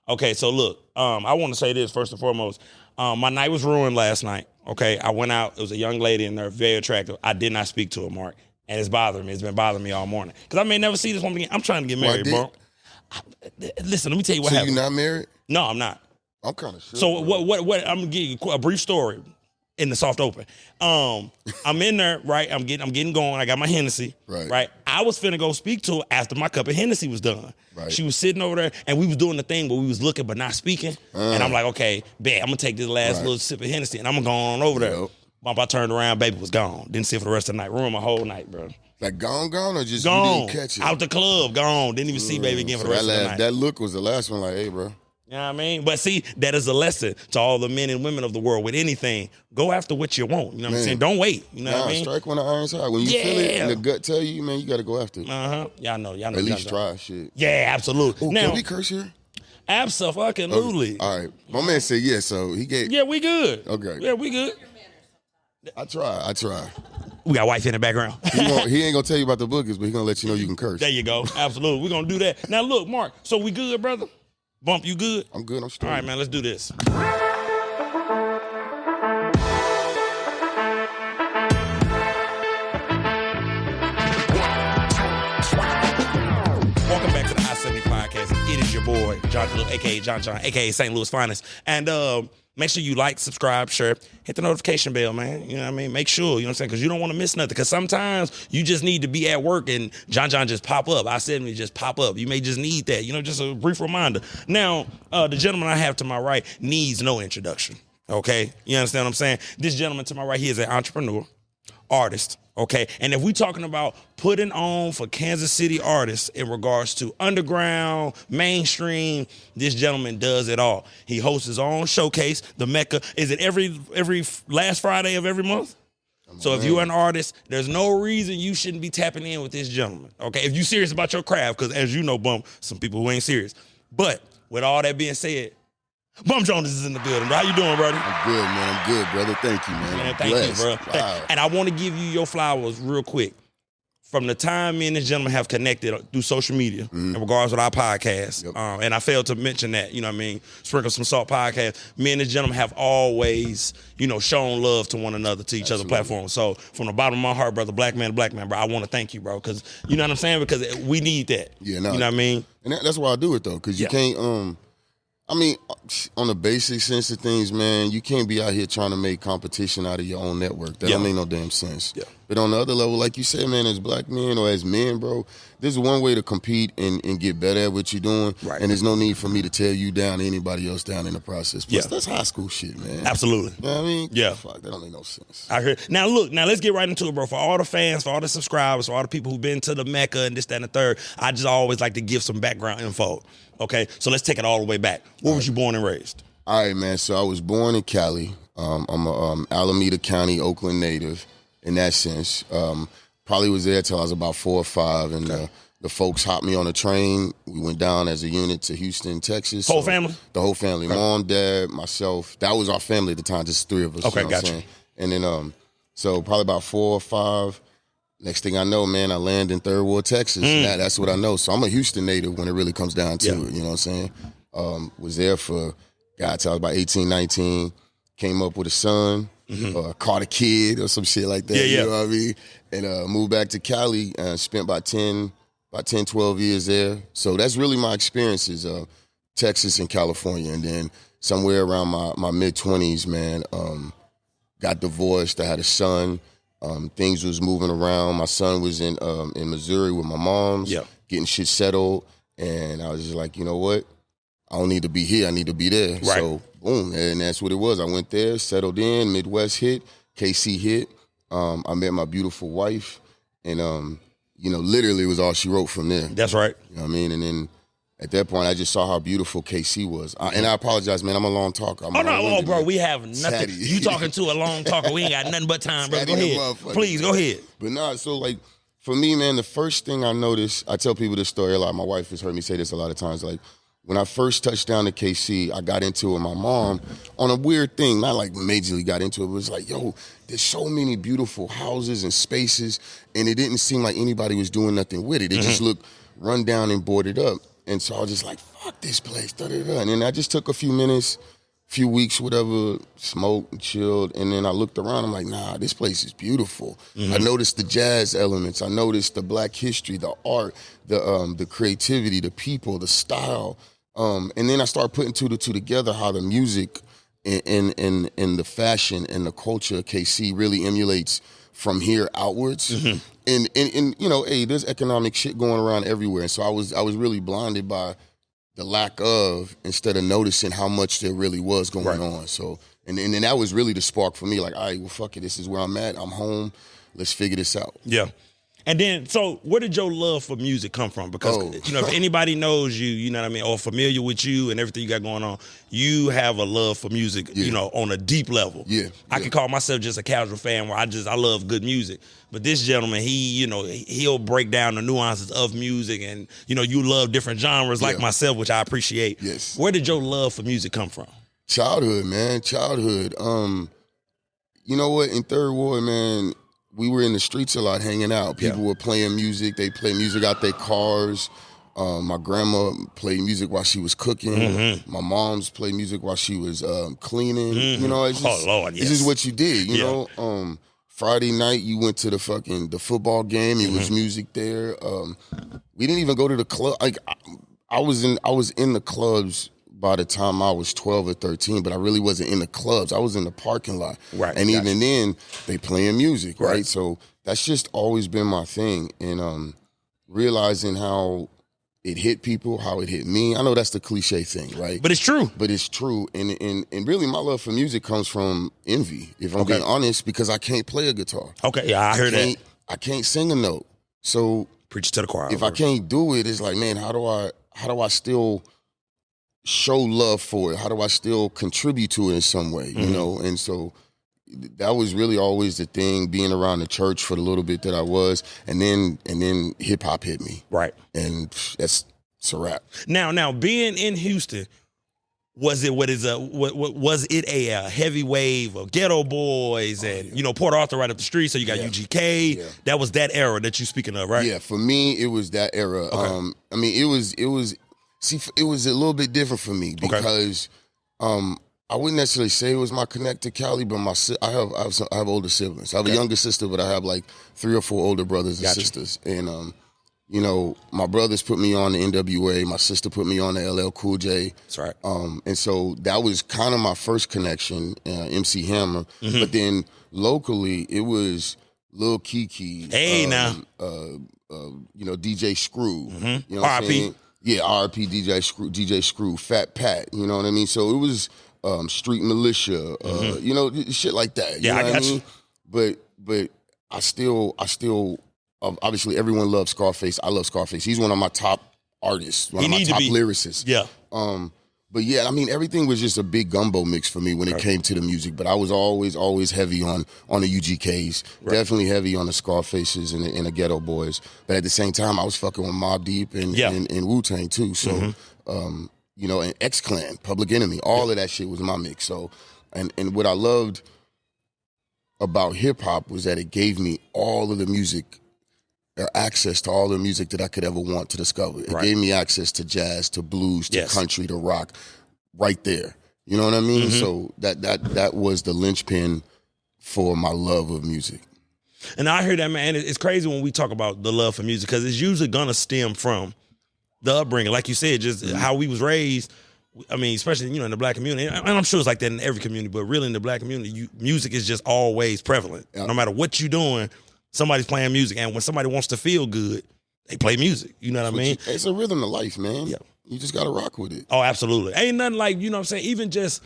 Okay, so look, I want to say this first and foremost. My night was ruined last night. Okay, I went out. It was a young lady in there, very attractive. I did not speak to her, Mark, and it's bothering me. It's been bothering me all morning because I may never see this woman again. I'm trying to get married, bro. Listen, let me tell you what happened. So you not married? No, I'm not. I'm kind of sure. So what? I'm gonna give you a brief story in the soft open. I'm in there, right? I'm getting going. I got my Hennessy, right? I was finna go speak to her after my cup of Hennessy was done. Right. She was sitting over there, and we was doing the thing where we was looking but not speaking. And I'm like, okay, bet I'm gonna take this last little sip of Hennessy, and I'm gonna go on over there. Bump, I turned around, baby was gone. Didn't see her for the rest of the night. Ruined my whole night, bro. Like gone, or just gone. You didn't catch it? Out the club, gone. Didn't even see baby again for the rest of the night. That look was the last one, like, hey, bro. You know what I mean? But see, that is a lesson to all the men and women of the world with anything. Go after what you want. You know what I'm saying? Don't wait. You know what I mean? Strike when the iron's hot. When you feel it and the gut tell you, man, you got to go after it. Y'all know. At least try shit. Yeah, absolutely. Oh, now, can we curse here? Absolutely. All right. My man said yes, so he gave. Yeah, we good. Okay. Yeah, we good. I try. We got wife in the background. He ain't gonna tell you about the boogers, but he gonna let you know you can curse. There you go. Absolutely. We're gonna do that. Now look, Mark, so we good, brother? Bump, you good? I'm good. I'm straight. All right, man, let's do this. Welcome back to the I-70 podcast. It is your boy, John, a.k.a. John, a.k.a. St. Louis Finest. And make sure you like, subscribe, share, hit the notification bell, man. You know what I mean? Make sure, you know what I'm saying? Because you don't want to miss nothing. Because sometimes you just need to be at work and John just pop up. I-70 just pop up. You may just need that, just a brief reminder. Now, the gentleman I have to my right needs no introduction, okay? You understand what I'm saying? This gentleman to my right, he is an entrepreneur, artist, okay? And if we're talking about putting on for Kansas City artists in regards to underground, mainstream, this gentleman does it all. He hosts his own showcase, the Mecca. Is it every last Friday of every month? So if you're an artist, there's no reason you shouldn't be tapping in with this gentleman, okay? If you're serious about your craft, because as you know, Bump, some people who ain't serious. But with all that being said, Bump Jonas is in the building, bro. How you doing, brother? I'm good, man. I'm good, brother. Thank you, man. Thank you, bro. Wow. And I want to give you your flowers real quick. From the time me and this gentleman have connected through social media in regards with our podcast, and I failed to mention that, you know what I mean, Sprinkle Some Salt podcast, me and this gentleman have always, shown love to one another, to each other's platforms. So from the bottom of my heart, brother, black man, bro, I want to thank you, bro, because, you know what I'm saying, because we need that. Yeah, no. You know what I mean? And that's why I do it, though, because you can't, on the basic sense of things, man, you can't be out here trying to make competition out of your own network. That don't make no damn sense. Yeah. But on the other level, like you said, man, as black men or as men, bro, there's one way to compete and get better at what you're doing. Right. And there's no need for me to tear you down or anybody else down in the process. Plus, that's high school shit, man. Absolutely. You know what I mean? Yeah. Fuck, that don't make no sense. I heard. Now, look, let's get right into it, bro. For all the fans, for all the subscribers, for all the people who've been to the Mecca and this, that, and the third, I just always like to give some background info. Okay? So let's take it all the way back. Where was you born and raised? All right, man. So I was born in Cali. I'm a Alameda County, Oakland native in that sense. Probably was there till I was about 4 or 5, and the folks hopped me on a train. We went down as a unit to Houston, Texas. Whole family? The whole family. Okay. Mom, dad, myself. That was our family at the time, just 3 of us. Okay, you know gotcha. And then, so probably about 4 or 5. Next thing I know, man, I land in Third Ward, Texas. That's what I know. So I'm a Houston native when it really comes down to it. You know what I'm saying? Was there for, God, till I was about 18, 19. Came up with a son, caught a kid or some shit like that. You know what I mean? And moved back to Cali and spent about 10, 12 years there. So that's really my experiences, Texas and California. And then somewhere around my mid-20s, man, got divorced. I had a son. Things was moving around. My son was in Missouri with my mom's, getting shit settled. And I was just like, you know what? I don't need to be here. I need to be there. Right. So, boom. And that's what it was. I went there, settled in, Midwest hit, KC hit. I met my beautiful wife. And, literally it was all she wrote from there. That's right. You know what I mean? And then at that point, I just saw how beautiful KC was. And I apologize, man. I'm a long talker. Bro. We have nothing. Satty. You talking to a long talker. We ain't got nothing but time, bro. Go ahead. Please, go ahead. But so like, for me, man, the first thing I noticed, I tell people this story a lot. My wife has heard me say this a lot of times. Like, when I first touched down to KC, I got into it with my mom on a weird thing. Not like majorly got into it, but it was like, yo, there's so many beautiful houses and spaces, and it didn't seem like anybody was doing nothing with it. It just looked run down and boarded up. And so I was just like, fuck this place, da-da-da. And then I just took a few minutes, few weeks, whatever, smoked and chilled. And then I looked around, I'm like, nah, this place is beautiful. I noticed the jazz elements. I noticed the black history, the art, the creativity, the people, the style. And then I started putting two to two together, how the music and the fashion and the culture of KC really emulates from here outwards. And you know, hey, there's economic shit going around everywhere. And so I was really blinded by the lack of, instead of noticing how much there really was going on. So and that was really the spark for me. Like, all right, well, fuck it, this is where I'm at. I'm home. Let's figure this out. Yeah. And then, so where did your love for music come from? Because, you know, if anybody knows you, you know what I mean, or familiar with you and everything you got going on, you have a love for music, you know, on a deep level. I can call myself just a casual fan where I love good music. But this gentleman, he'll break down the nuances of music, and, you know, you love different genres like myself, which I appreciate. Where did your love for music come from? Childhood, man, childhood. You know what, in Third Ward, man, we were in the streets a lot hanging out. People were playing music. They play music out their cars. My grandma played music while she was cooking. My mom's played music while she was cleaning. You know, it's just, it's just what you did, you know. Friday night, you went to the football game. It was music there. We didn't even go to the club. Like, I was in the clubs by the time I was 12 or 13, but I really wasn't in the clubs. I was in the parking lot. And even then, they playing music, right? So that's just always been my thing. And realizing how it hit people, how it hit me. I know that's the cliche thing, right? But it's true. But it's true. And really, my love for music comes from envy, if I'm being honest, because I can't play a guitar. I heard that. I can't sing a note. So preach to the choir. If I can't do it, it's like, man, how do I still show love for it? How do I still contribute to it in some way, you know? And so that was really always the thing, being around the church for the little bit that I was, and then hip hop hit me. And it's a wrap. Now being in Houston, was it was it a heavy wave of Ghetto Boys and you know, Port Arthur right up the street, so you got UGK. That was that era that you speaking of, right? Yeah, for me it was that era. I mean, it was see, it was a little bit different for me because I wouldn't necessarily say it was my connect to Cali, but I have older siblings. I have a younger sister, but I have like 3 or 4 older brothers and sisters. And you know, my brothers put me on the NWA. My sister put me on the LL Cool J. That's right. And so that was kind of my first connection, MC Hammer. But then locally, it was Lil Kiki. Hey, now. You know, DJ Screw. You know what I'm RIP. saying? Yeah, RIP DJ Screw, Fat Pat. You know what I mean? So it was Street Militia, you know, shit like that. You know I what got mean? you. But I still obviously everyone loves Scarface. I love Scarface. He's one of my top artists, one of my top lyricists. But yeah, I mean, everything was just a big gumbo mix for me when it came to the music. But I was always heavy on the UGKs, definitely heavy on the Scarfaces and the Ghetto Boys. But at the same time, I was fucking with Mobb Deep and Wu-Tang too. So, you know, and X-Clan, Public Enemy, all of that shit was my mix. So, and what I loved about hip hop was that it gave me all of the music, or access to all the music that I could ever want to discover. It gave me access to jazz, to blues, to country, to rock, right there. You know what I mean? So that was the linchpin for my love of music. And I hear that, man. It's crazy when we talk about the love for music, because it's usually gonna stem from the upbringing, like you said, just how we was raised. I mean, especially, you know, in the black community, and I'm sure it's like that in every community, but really in the black community, music is just always prevalent. No matter what you're doing, somebody's playing music, and when somebody wants to feel good, they play music. You know what I mean? It's a rhythm to life, man. Yeah. You just got to rock with it. Oh, absolutely. Ain't nothing like, you know what I'm saying, even just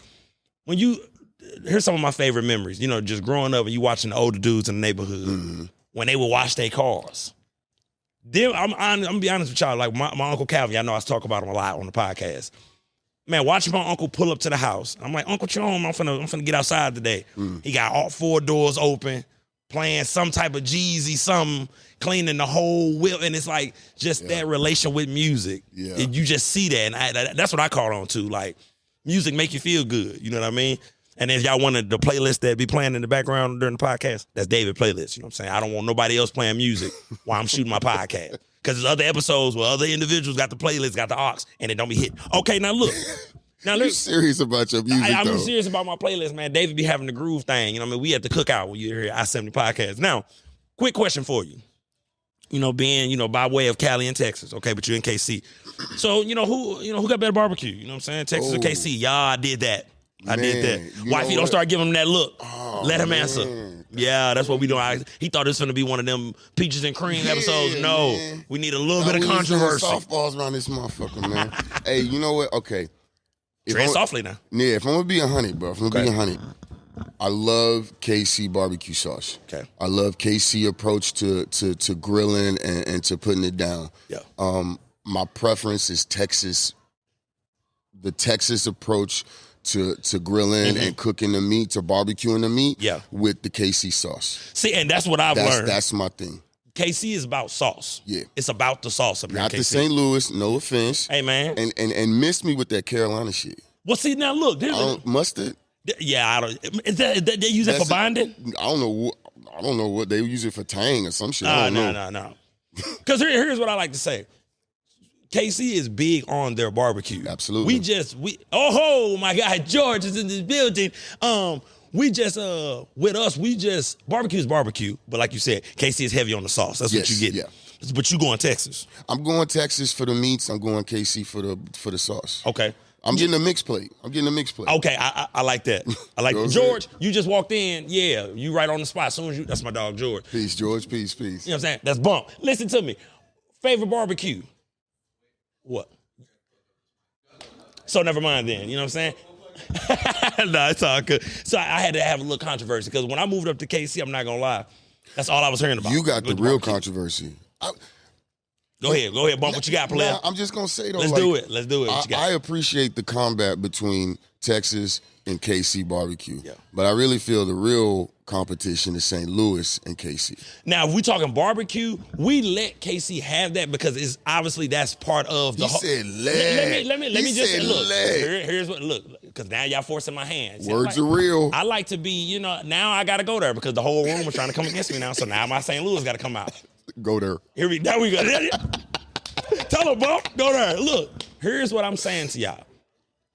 when here's some of my favorite memories, you know, just growing up and you watching the older dudes in the neighborhood, when they would wash their cars. Then, I'm gonna be honest with y'all, like my Uncle Calvin, I know I talk about him a lot on the podcast. Man, watching my uncle pull up to the house, I'm like, Uncle Chom, I'm finna get outside today. He got all 4 doors open, playing some type of Jeezy, something, cleaning the whole whip, and it's like just that relation with music. You just see that, and that's what I caught on to. Like, music make you feel good, you know what I mean? And if y'all wanted the playlist that be playing in the background during the podcast, that's David playlist. You know what I'm saying? I don't want nobody else playing music while I'm shooting my podcast. Because there's other episodes where other individuals got the playlist, got the aux, and it don't be hit. Okay, now look. Now You serious about your music, I'm though? serious about my playlist, man. David be having the groove thing. You know what I mean? We at the cookout when you hear I-70 podcast. Now, quick question for you. You know, being, you know, by way of Cali and Texas, okay, but you're in KC. So, who got better barbecue? You know what I'm saying? Texas or KC? Y'all, I did that. I did that. Wifey, don't start giving him that look. Oh, let him answer. Yeah, that's what we doing. He thought it was going to be one of them peaches and cream episodes. No, man. We need a little bit of controversy. Softballs around this motherfucker, man. Hey, you know what? Okay. Tread softly now. Yeah, if I'm going to be 100, bro, if I'm going to be 100, I love KC barbecue sauce. Okay. I love KC approach to grilling and to putting it down. Yeah. My preference is Texas. The Texas approach to grilling and cooking the meat, to barbecuing the meat with the KC sauce. See, and that's what I've learned. That's my thing. KC is about sauce. Yeah. It's about the sauce up here. Not the St. Louis, no offense. Hey, man. And miss me with that Carolina shit. Well, see, now look. Mustard? Yeah, I don't. Is that they use it for binding? I don't know what they use it for, tang or some shit. No. Because here's what I like to say. KC is big on their barbecue. Absolutely. Oh my God, George is in this building. Barbecue is barbecue, but like you said, KC is heavy on the sauce. That's what you get. Yeah. But you going Texas? I'm going Texas for the meats. I'm going KC for the sauce. Okay. I'm getting a mixed plate. Okay, I like that. I like that. George, you just walked in. Yeah, you right on the spot. As soon as that's my dog, George. Peace, George. Peace. You know what I'm saying? That's Bump. Listen to me. Favorite barbecue? What? So never mind then. You know what I'm saying? No, it's all good. So I had to have a little controversy because when I moved up to KC, I'm not going to lie, that's all I was hearing about. You got the real controversy. Go ahead, Bump. What you got, player? Nah, I'm just going to say, though. Let's do it. I appreciate the combat between Texas and KC barbecue. Yeah. But I really feel the real competition is St. Louis and KC. Now, if we're talking barbecue, we let KC have that because it's obviously that's part of the whole. He said let. Let me just say, look. Here's what, look, because now y'all forcing my hand. Words are real. I like to be, now I got to go there because the whole room is trying to come against me now. So now my St. Louis got to come out. Go there. There we go. Tell them, Bump, go there. Look, here's what I'm saying to y'all.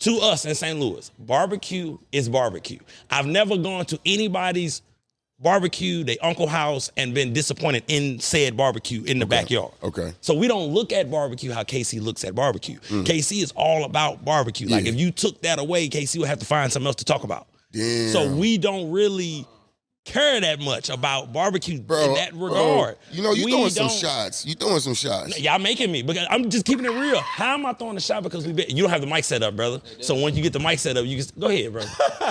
To us in St. Louis, barbecue is barbecue. I've never gone to anybody's barbecue, their uncle house, and been disappointed in said barbecue in the backyard. Okay. So we don't look at barbecue how KC looks at barbecue. KC is all about barbecue. Like if you took that away, KC would have to find something else to talk about. Damn. So we don't really care that much about barbecue in that regard. You throwing some shots. You throwing some shots. Y'all making me, because I'm just keeping it real. How am I throwing a shot because you don't have the mic set up, brother? So once you get the mic set up, you can go ahead, brother.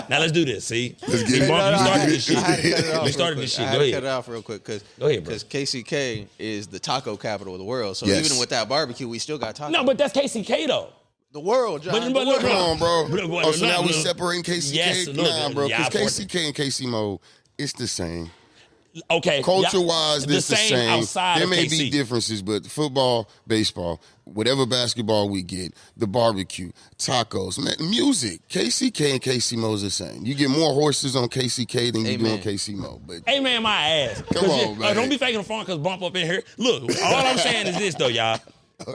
Now let's do this. See, let's get it. You started this shit. We started this shit. Go ahead. Cut it off real quick because KCK is the taco capital of the world. So even without barbecue, we still got tacos. No, but that's KCK though. The world, John. But come on, bro. So now we separating KCK? Yes, nah, bro. Because KCK and KC Mo, it's the same. Okay. Culture-wise, it's the same. Outside there may KC. be differences, but football, baseball, whatever basketball we get, the barbecue, tacos, man, music. KCK and KC Mo is the same. You get more horses on KCK than you do on KC Mo. But Amen, my ass. Come on, man. Don't be faking the phone because Bump up in here. Look, all I'm saying is this, though, y'all.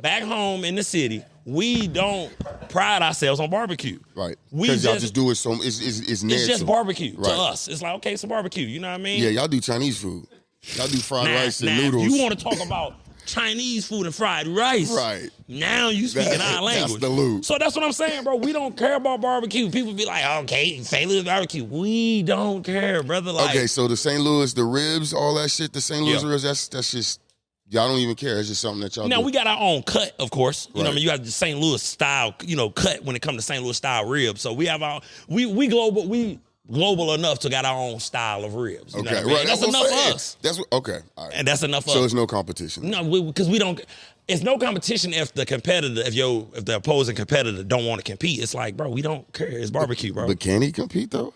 Back home in the city, we don't pride ourselves on barbecue. Right. Because y'all just do it so it's natural. It's just barbecue to us. It's like, okay, it's a barbecue. You know what I mean? Yeah, y'all do Chinese food. Y'all do fried rice and noodles. If you want to talk about Chinese food and fried rice. Right. Now you speaking our language. That's the loop. So that's what I'm saying, bro. We don't care about barbecue. People be like, okay, St. Louis barbecue. We don't care, brother. Like, okay, so the St. Louis, the ribs, all that shit, the St. Louis ribs, that's just, y'all don't even care. It's just something that y'all do. Now, we got our own cut, of course. You know what I mean? You have the St. Louis style, cut when it comes to St. Louis style ribs. So we have our, we global enough to got our own style of ribs. You know what I mean? That's enough for us. Okay. All right. And that's enough for us. So it's no competition. No, because we don't. It's no competition if the competitor, if the opposing competitor don't want to compete. It's like, bro, we don't care. It's barbecue, bro. But can he compete though?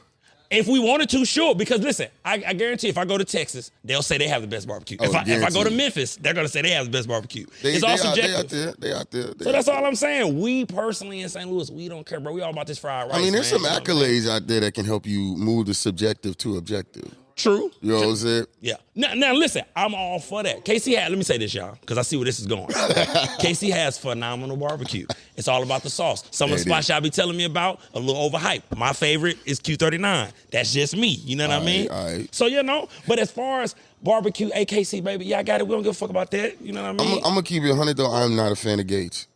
If we wanted to, sure. Because listen, I guarantee if I go to Texas, they'll say they have the best barbecue. If I go to Memphis, they're gonna say they have the best barbecue. It's all subjective. They out there. So that's all I'm saying. We personally in St. Louis, we don't care, bro. We all about this fried rice. I mean, there's man. some accolades out there that can help you move the subjective to objective. True. You know what I'm saying? Yeah. Now listen, I'm all for that. KC let me say this, y'all, because I see where this is going. KC has phenomenal barbecue. It's all about the sauce. Some of the spots y'all be telling me about, a little overhyped. My favorite is Q39. That's just me. You know what I mean? All right. So, but as far as barbecue, AKC, baby, y'all got it. We don't give a fuck about that. You know what I mean? I'm going to keep it 100, though. I'm not a fan of Gates.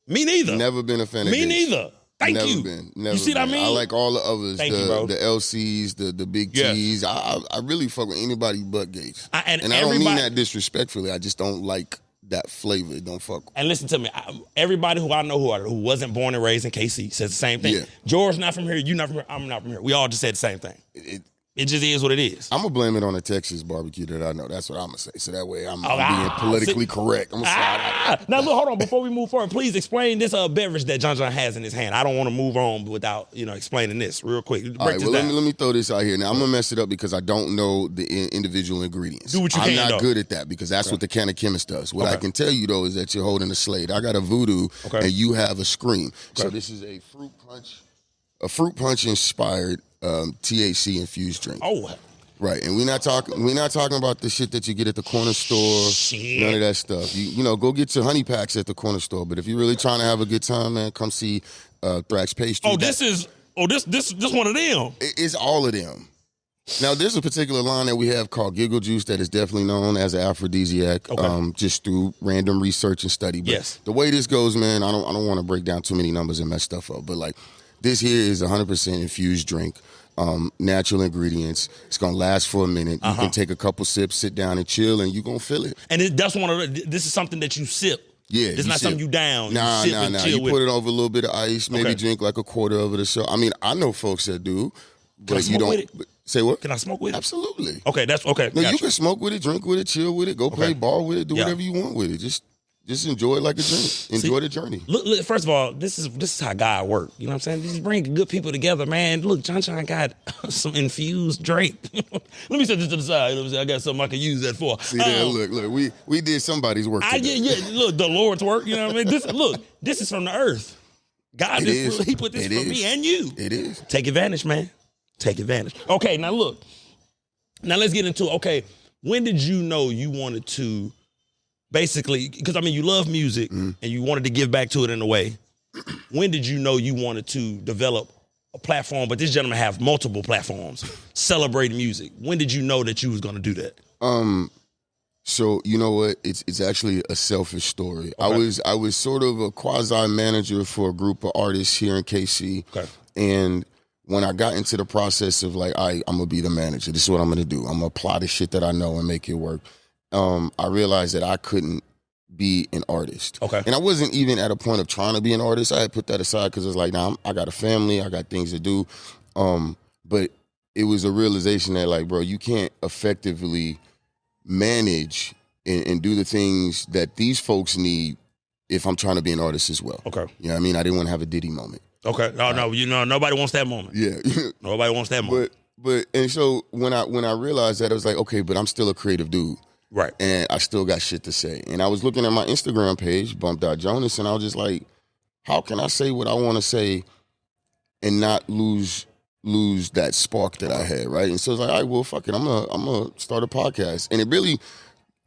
Me neither. Never been a fan of Gates. Me neither. Thank Never you. Been. Never you see been. what I mean? I like all the others. Thank you, bro. The LCs, the Big T's. I really fuck with anybody but Gates. And I don't mean that disrespectfully. I just don't like that flavor. Don't fuck with. And listen to me. Everybody who I know who wasn't born and raised in KC says the same thing. Yeah. George not from here. You not from here. I'm not from here. We all just said the same thing. It just is what it is. I'm going to blame it on the Texas barbecue that I know. That's what I'm going to say. So that way I'm being politically correct. I'm going to say Now, look, hold on. Before we move forward, please explain this beverage that John has in his hand. I don't want to move on without, explaining this real quick. All right, well, let me throw this out here. Now, I'm going to mess it up because I don't know the individual ingredients. Do what you can, I'm not good at that because that's what the can of chemist does. What I can tell you, though, is that you're holding a Slade. I got a Voodoo, and you have a Scream. So this is a fruit punch inspired THC infused drink. Oh, right, and we're not talking about the shit that you get at the corner store. Shit. None of that stuff. You go get your honey packs at the corner store. But if you're really trying to have a good time, man, come see Thrax Pastry. This one of them. It's all of them. Now, there's a particular line that we have called Giggle Juice that is definitely known as an aphrodisiac, just through random research and study. But the way this goes, man, I don't want to break down too many numbers and mess stuff up. But like, this here is 100% infused drink. Natural ingredients. It's gonna last for a minute. You can take a couple sips, sit down and chill, and you're gonna feel it. And this is something that you sip. Yeah, it's not something you down. Nah. You put it over a little bit of ice, maybe drink like a quarter of it or so. I mean, I know folks that do, but you don't. Say what? Can I smoke with it? Absolutely. Okay, that's okay. No, you can smoke with it, drink with it, chill with it, go play ball with it, do whatever you want with it. Just enjoy it like a drink. Enjoy the journey. Look, first of all, this is how God works. You know what I'm saying? Just bring good people together, man. Look, John got some infused drink. Let me set this to the side. I got something I can use that for. See there, look, we did somebody's work today. Look, the Lord's work. You know what I mean? This is from the earth. God, he put this for me and you. It is. Take advantage, man. Take advantage. Okay, now look. Now let's get into when did you know you wanted to basically, because I mean you love music and you wanted to give back to it in a way. When did you know you wanted to develop a platform, but this gentleman have multiple platforms celebrating music? When did you know that you was gonna do that? So you know what? It's actually a selfish story. Okay. I was sort of a quasi manager for a group of artists here in KC. Okay. And when I got into the process of like, I'm gonna be the manager. This is what I'm gonna do. I'm gonna apply the shit that I know and make it work. I realized that I couldn't be an artist. Okay. And I wasn't even at a point of trying to be an artist. I had put that aside because it's like, I got a family, I got things to do. But it was a realization that like, bro, you can't effectively manage and do the things that these folks need if I'm trying to be an artist as well. Okay. You know what I mean? I didn't want to have a Diddy moment. Okay. No, nobody wants that moment. Yeah. Nobody wants that moment. But and so when I realized that, I was like, okay, but I'm still a creative dude. Right. And I still got shit to say. And I was looking at my Instagram page, Bump Jonas, and I was just like, how can I say what I want to say and not lose that spark that I had, right? And so I was like, all right, well, fuck it. I'm gonna start a podcast. And it really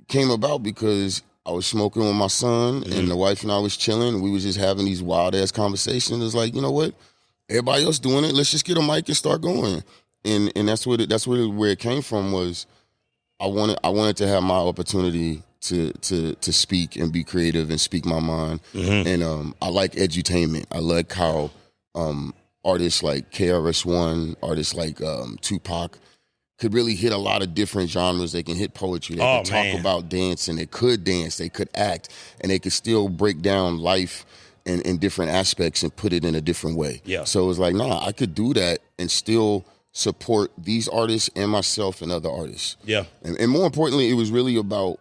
came about because I was smoking with my son and the wife and I was chilling. And we was just having these wild ass conversations. It's like, you know what? Everybody else doing it. Let's just get a mic and start going. And that's where it came from was I wanted to have my opportunity to speak and be creative and speak my mind. And I like edutainment. I like how artists like KRS-One, artists like Tupac could really hit a lot of different genres. They can hit poetry. They could talk about dancing. They could dance. They could act. And they could still break down life in different aspects and put it in a different way. Yeah. So it was like, I could do that and still support these artists and myself and other artists. Yeah. And more importantly, it was really about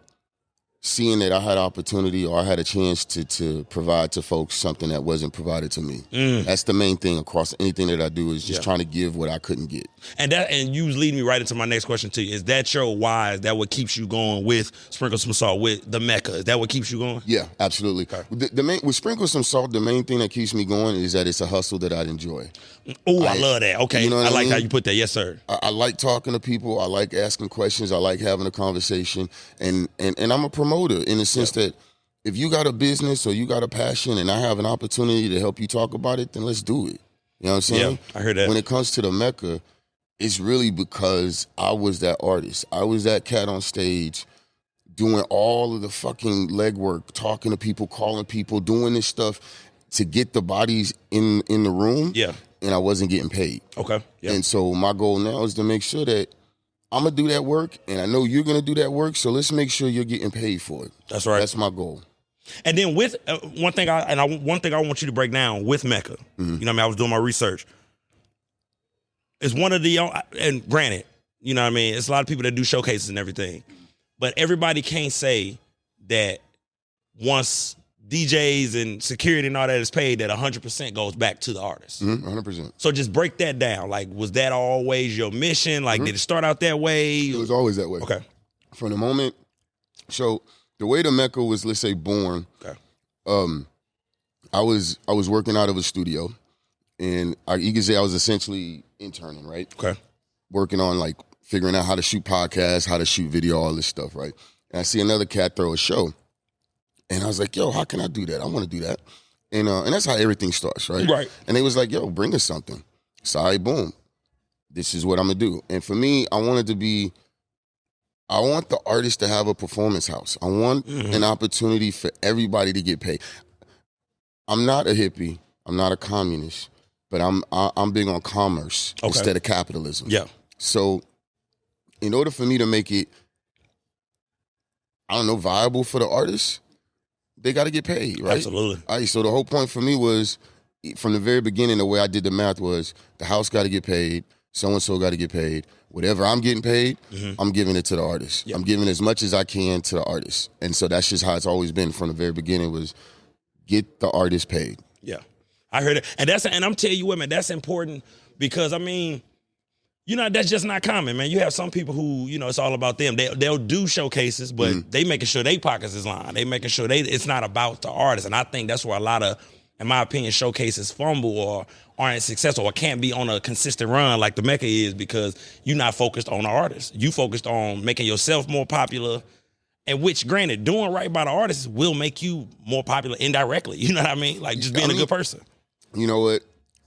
seeing that I had opportunity or I had a chance to provide to folks something that wasn't provided to me. That's the main thing across anything that I do is just trying to give what I couldn't get. And you was leading me right into my next question too. Is that your why? Is that what keeps you going with Sprinkle Some Salt, with the Mecca? Is that what keeps you going? Yeah, absolutely. Okay. The main, with Sprinkle Some Salt, the main thing that keeps me going is that it's a hustle that I enjoy. Oh, I love that. Okay. You know I like how you put that. Yes, sir. I like talking to people. I like asking questions. I like having a conversation. And I'm a promoter in the sense that if you got a business or you got a passion and I have an opportunity to help you talk about it, then let's do it. You know what I'm saying? Yeah, I heard that. When it comes to the Mecca, it's really because I was that artist. I was that cat on stage doing all of the fucking legwork, talking to people, calling people, doing this stuff to get the bodies in the room. Yeah. And I wasn't getting paid. Okay. Yeah. And so my goal now is to make sure that I'm going to do that work, and I know you're going to do that work, so let's make sure you're getting paid for it. That's right. That's my goal. And then with one thing I want you to break down with Mecca, you know what I mean? I was doing my research. It's one of the, and granted, you know what I mean? It's a lot of people that do showcases and everything, but everybody can't say that once DJs and security and all that is paid, that 100% goes back to the artist. 100%. So just break that down. Like, was that always your mission? Like, did it start out that way? It was always that way. Okay. From the moment, so the way the Mecca was, let's say, born, I was working out of a studio, and you can say I was essentially interning, right? Okay. Working on, like, figuring out how to shoot podcasts, how to shoot video, all this stuff, right? And I see another cat throw a show. And I was like, yo, how can I do that? I want to do that. And that's how everything starts, right? Right. And they was like, yo, bring us something. So all right, boom. This is what I'm going to do. And for me, I want the artist to have a performance house. I want an opportunity for everybody to get paid. I'm not a hippie. I'm not a communist. But I'm big on commerce instead of capitalism. Yeah. So in order for me to make it, I don't know, viable for the artist, they got to get paid, right? Absolutely. All right, so the whole point for me was, from the very beginning, the way I did the math was, the house got to get paid, so-and-so got to get paid. Whatever I'm getting paid, I'm giving it to the artist. Yep. I'm giving as much as I can to the artist. And so that's just how it's always been from the very beginning, was get the artist paid. Yeah. I heard it. And I'm telling you what, man, that's important because, I mean, you know, that's just not common, man. You have some people who, you know, it's all about them. They'll do showcases, but they making sure they pockets is lined. They making sure it's not about the artist. And I think that's where a lot of, in my opinion, showcases fumble or aren't successful or can't be on a consistent run like the Mecca is, because you're not focused on the artist. You focused on making yourself more popular, and which, granted, doing right by the artist will make you more popular indirectly. You know what I mean? Like just being a good person. You know what?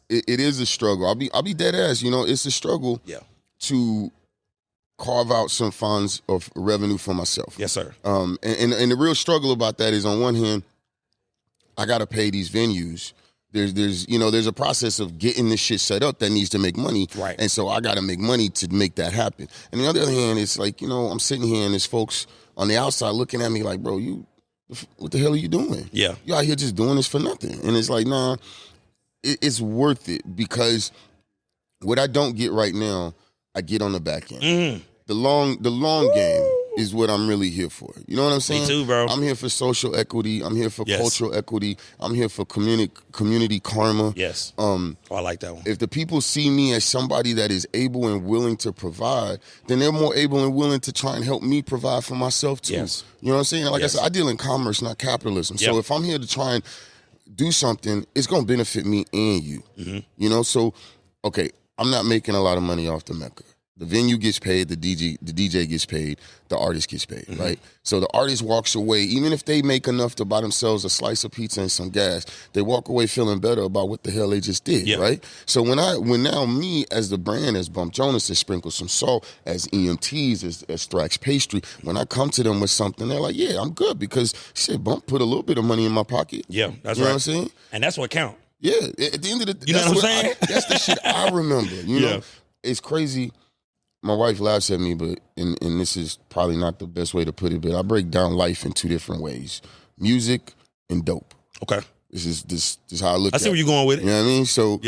It is a struggle. I'll be dead ass. You know, it's a struggle to carve out some funds of revenue for myself. Yes, sir. And the real struggle about that is, on one hand, I got to pay these venues. There's a process of getting this shit set up that needs to make money. Right. And so I got to make money to make that happen. And on the other hand, it's like, you know, I'm sitting here and there's folks on the outside looking at me like, bro, what the hell are you doing? Yeah. You out here just doing this for nothing. And it's like, nah, it's worth it, because what I don't get right now, I get on the back end. The long game is what I'm really here for. You know what I'm saying? Me too, bro. I'm here for social equity. I'm here for cultural equity. I'm here for community karma. Yes. I like that one. If the people see me as somebody that is able and willing to provide, then they're more able and willing to try and help me provide for myself too. Yes. You know what I'm saying? Like I said, I deal in commerce, not capitalism. So if I'm here to try and do something, it's going to benefit me and you. You know, so, okay, I'm not making a lot of money off the Mecca. The venue gets paid, the DJ gets paid, the artist gets paid, right? So the artist walks away, even if they make enough to buy themselves a slice of pizza and some gas, they walk away feeling better about what the hell they just did, right? So when now me as the brand, as Bump Jonas, as Sprinkle Some Salt, as EMTs, as Thrax Pastry, when I come to them with something, they're like, yeah, I'm good, because shit, Bump put a little bit of money in my pocket. Yeah, that's you right. know what I'm saying? And that's what counts. Yeah, at the end of the day, you know what I'm saying? That's the shit I remember. You know, it's crazy. My wife laughs at me, but and this is probably not the best way to put it, but I break down life in two different ways: music and dope. Okay, this is how I look. I see where you're going with it. You know what I mean? So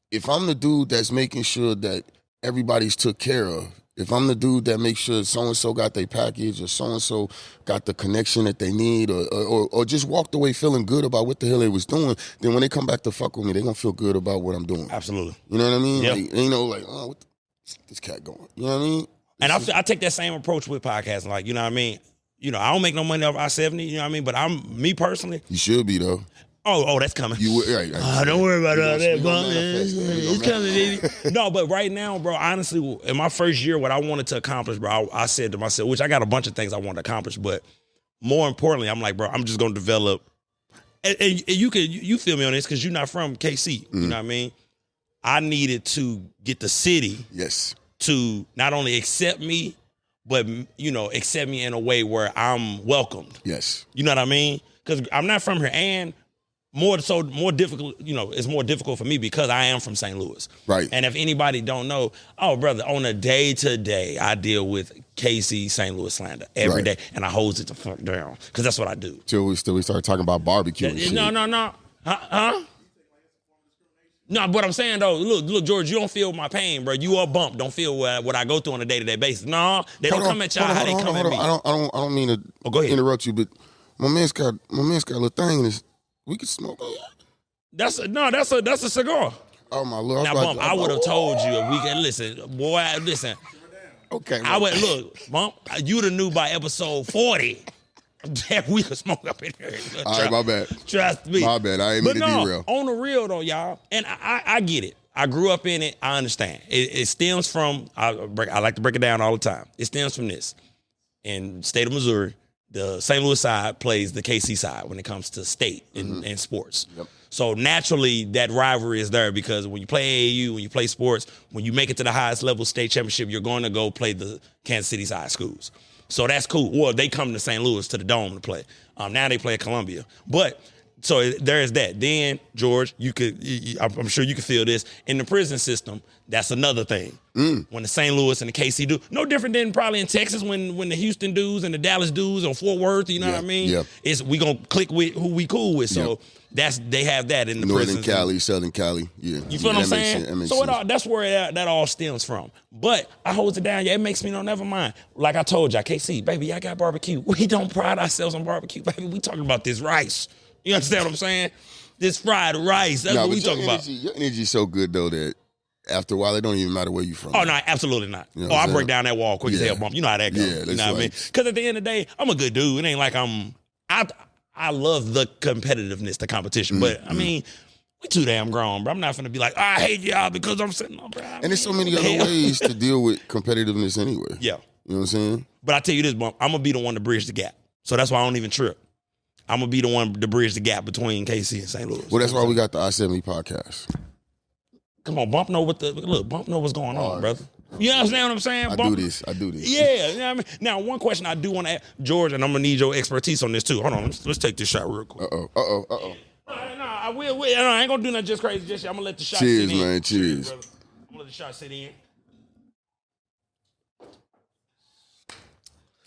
if I'm the dude that's making sure that everybody's took care of, If I'm the dude that makes sure so-and-so got their package or so-and-so got the connection that they need or just walked away feeling good about what the hell they was doing, then when they come back to fuck with me, they're going to feel good about what I'm doing. Absolutely. You know what I mean? Yep. Like, oh, what this cat going? You know what I mean? And I take that same approach with podcasting. Like, you know what I mean? You know, I don't make no money off I-70, you know what I mean? But me personally. You should be, though. Oh, that's coming. Right. Don't worry about all that, bro. It's coming, baby. No, but right now, bro, honestly, in my first year, what I wanted to accomplish, bro, I said to myself, which I got a bunch of things I wanted to accomplish, but more importantly, I'm like, bro, I'm just going to develop. And you feel me on this because you're not from KC. You know what I mean? I needed to get the city to not only accept me, but, you know, accept me in a way where I'm welcomed. Yes. You know what I mean? Because I'm not from here, and more difficult, you know, it's more difficult for me because I am from St. Louis. Right. And if anybody don't know, brother, on a day-to-day, I deal with KC St. Louis slander every day, and I hold it the fuck down because that's what I do. Till we start talking about barbecue and shit. No. Huh? No, but I'm saying, though, look, George, you don't feel my pain, bro. You are Bump. Don't feel what I go through on a day-to-day basis. No, they don't come at y'all how they come at me. I don't mean to go ahead. Interrupt you, but my man's got a little thing in his. We could smoke that. That's a cigar. Oh my Lord! Now, Bump, I would have told you if we can listen. Okay. I would look, Bump. You'd have knew by episode 40 that we could smoke up in here. All right, my bad. Trust me. My bad. I ain't mean to derail. On the real though, y'all, and I get it. I grew up in it. I understand. It stems from. I like to break it down all the time. It stems from this. In the state of Missouri, the St. Louis side plays the KC side when it comes to state and sports. Yep. So naturally, that rivalry is there because when you play AAU, when you play sports, when you make it to the highest level state championship, you're going to go play the Kansas City side schools. So that's cool. Well, they come to St. Louis to the Dome to play. Now they play at Columbia. But so there is that. Then, George, I'm sure you can feel this. In the prison system, that's another thing. When the St. Louis and the KC do, no different than probably in Texas when the Houston dudes and the Dallas dudes or Fort Worth, you know what I mean? Yep. We gonna click with who we cool with. So they have that in the prisons. Northern Cali, Southern Cali, You feel what I'm saying? So that's where that all stems from. But I hold it down. Yeah, it makes me never mind. Like I told y'all, KC, baby, I got barbecue. We don't pride ourselves on barbecue, baby. We talking about this rice. You understand what I'm saying? This fried rice. That's what we talking about. Your energy's so good though that after a while it don't even matter where you from. Oh no, absolutely not. You know I break down that wall quick as hell, Bump. You know how that goes. Yeah, you know what I mean? Because at the end of the day, I'm a good dude. It ain't like I love the competitiveness, the competition. But I mean, we too damn grown, bro. I'm not finna be like, I hate y'all because I'm sitting on, bro. And there's so many other ways to deal with competitiveness anyway. Yeah. You know what I'm saying? But I tell you this, Bump, I'm gonna be the one to bridge the gap. So that's why I don't even trip. I'm gonna be the one to bridge the gap between KC and St. Louis. Well, that's why we got the I-70 podcast. Come on, Bump know Bump know what's going on, brother. You understand what I'm saying? I do this. Yeah, you know what I mean? Now, one question I do want to ask, George, and I'm gonna need your expertise on this too. Hold on, let's take this shot real quick. Uh-oh. No, I will. No, I ain't gonna do nothing just crazy. Just I'm gonna let the shot sit in. Cheers, man. Cheers. I'm gonna let the shot sit in.